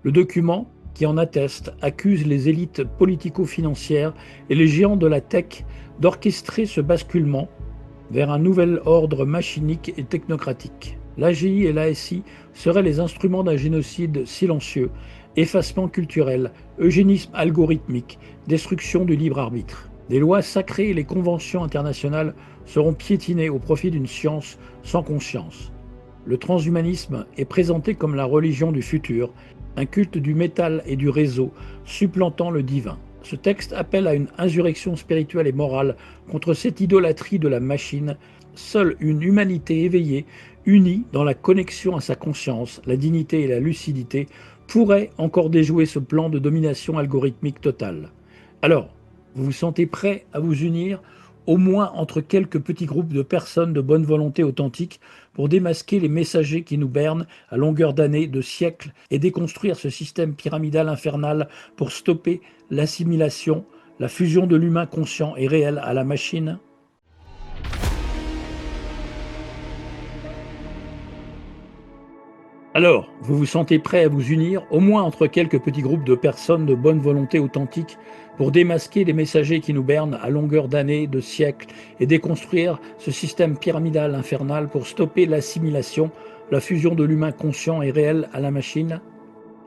Le document, qui en atteste, accuse les élites politico-financières et les géants de la tech d'orchestrer ce basculement vers un nouvel ordre machinique et technocratique. L'AGI et l'ASI seraient les instruments d'un génocide silencieux, effacement culturel, eugénisme algorithmique, destruction du libre arbitre. Les lois sacrées et les conventions internationales seront piétinées au profit d'une science sans conscience. Le transhumanisme est présenté comme la religion du futur, un culte du métal et du réseau, supplantant le divin. Ce texte appelle à une insurrection spirituelle et morale contre cette idolâtrie de la machine. Seule une humanité éveillée, unie dans la connexion à sa conscience, la dignité et la lucidité, pourrait encore déjouer ce plan de domination algorithmique totale. Alors, vous vous sentez prêt à vous unir au moins entre quelques petits groupes de personnes de bonne volonté authentique, pour démasquer les messagers qui nous bernent à longueur d'années, de siècles, et déconstruire ce système pyramidal infernal pour stopper l'assimilation, la fusion de l'humain conscient et réel à la machine? Alors, vous vous sentez prêt à vous unir, au moins entre quelques petits groupes de personnes de bonne volonté authentique, pour démasquer les messagers qui nous bernent à longueur d'années, de siècles, et déconstruire ce système pyramidal infernal pour stopper l'assimilation, la fusion de l'humain conscient et réel à la machine?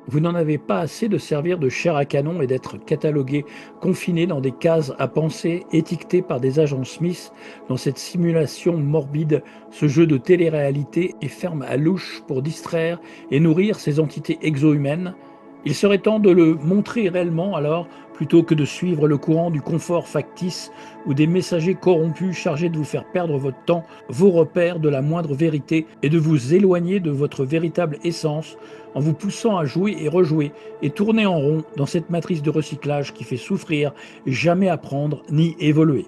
Vous n'en avez pas assez de servir de chair à canon et d'être catalogué, confiné dans des cases à penser, étiqueté par des agents Smith dans cette simulation morbide, ce jeu de télé-réalité et ferme à louche pour distraire et nourrir ces entités exo-humaines? Il serait temps de le montrer réellement alors, plutôt que de suivre le courant du confort factice ou des messagers corrompus chargés de vous faire perdre votre temps, vos repères de la moindre vérité et de vous éloigner de votre véritable essence en vous poussant à jouer et rejouer et tourner en rond dans cette matrice de recyclage qui fait souffrir, jamais apprendre ni évoluer.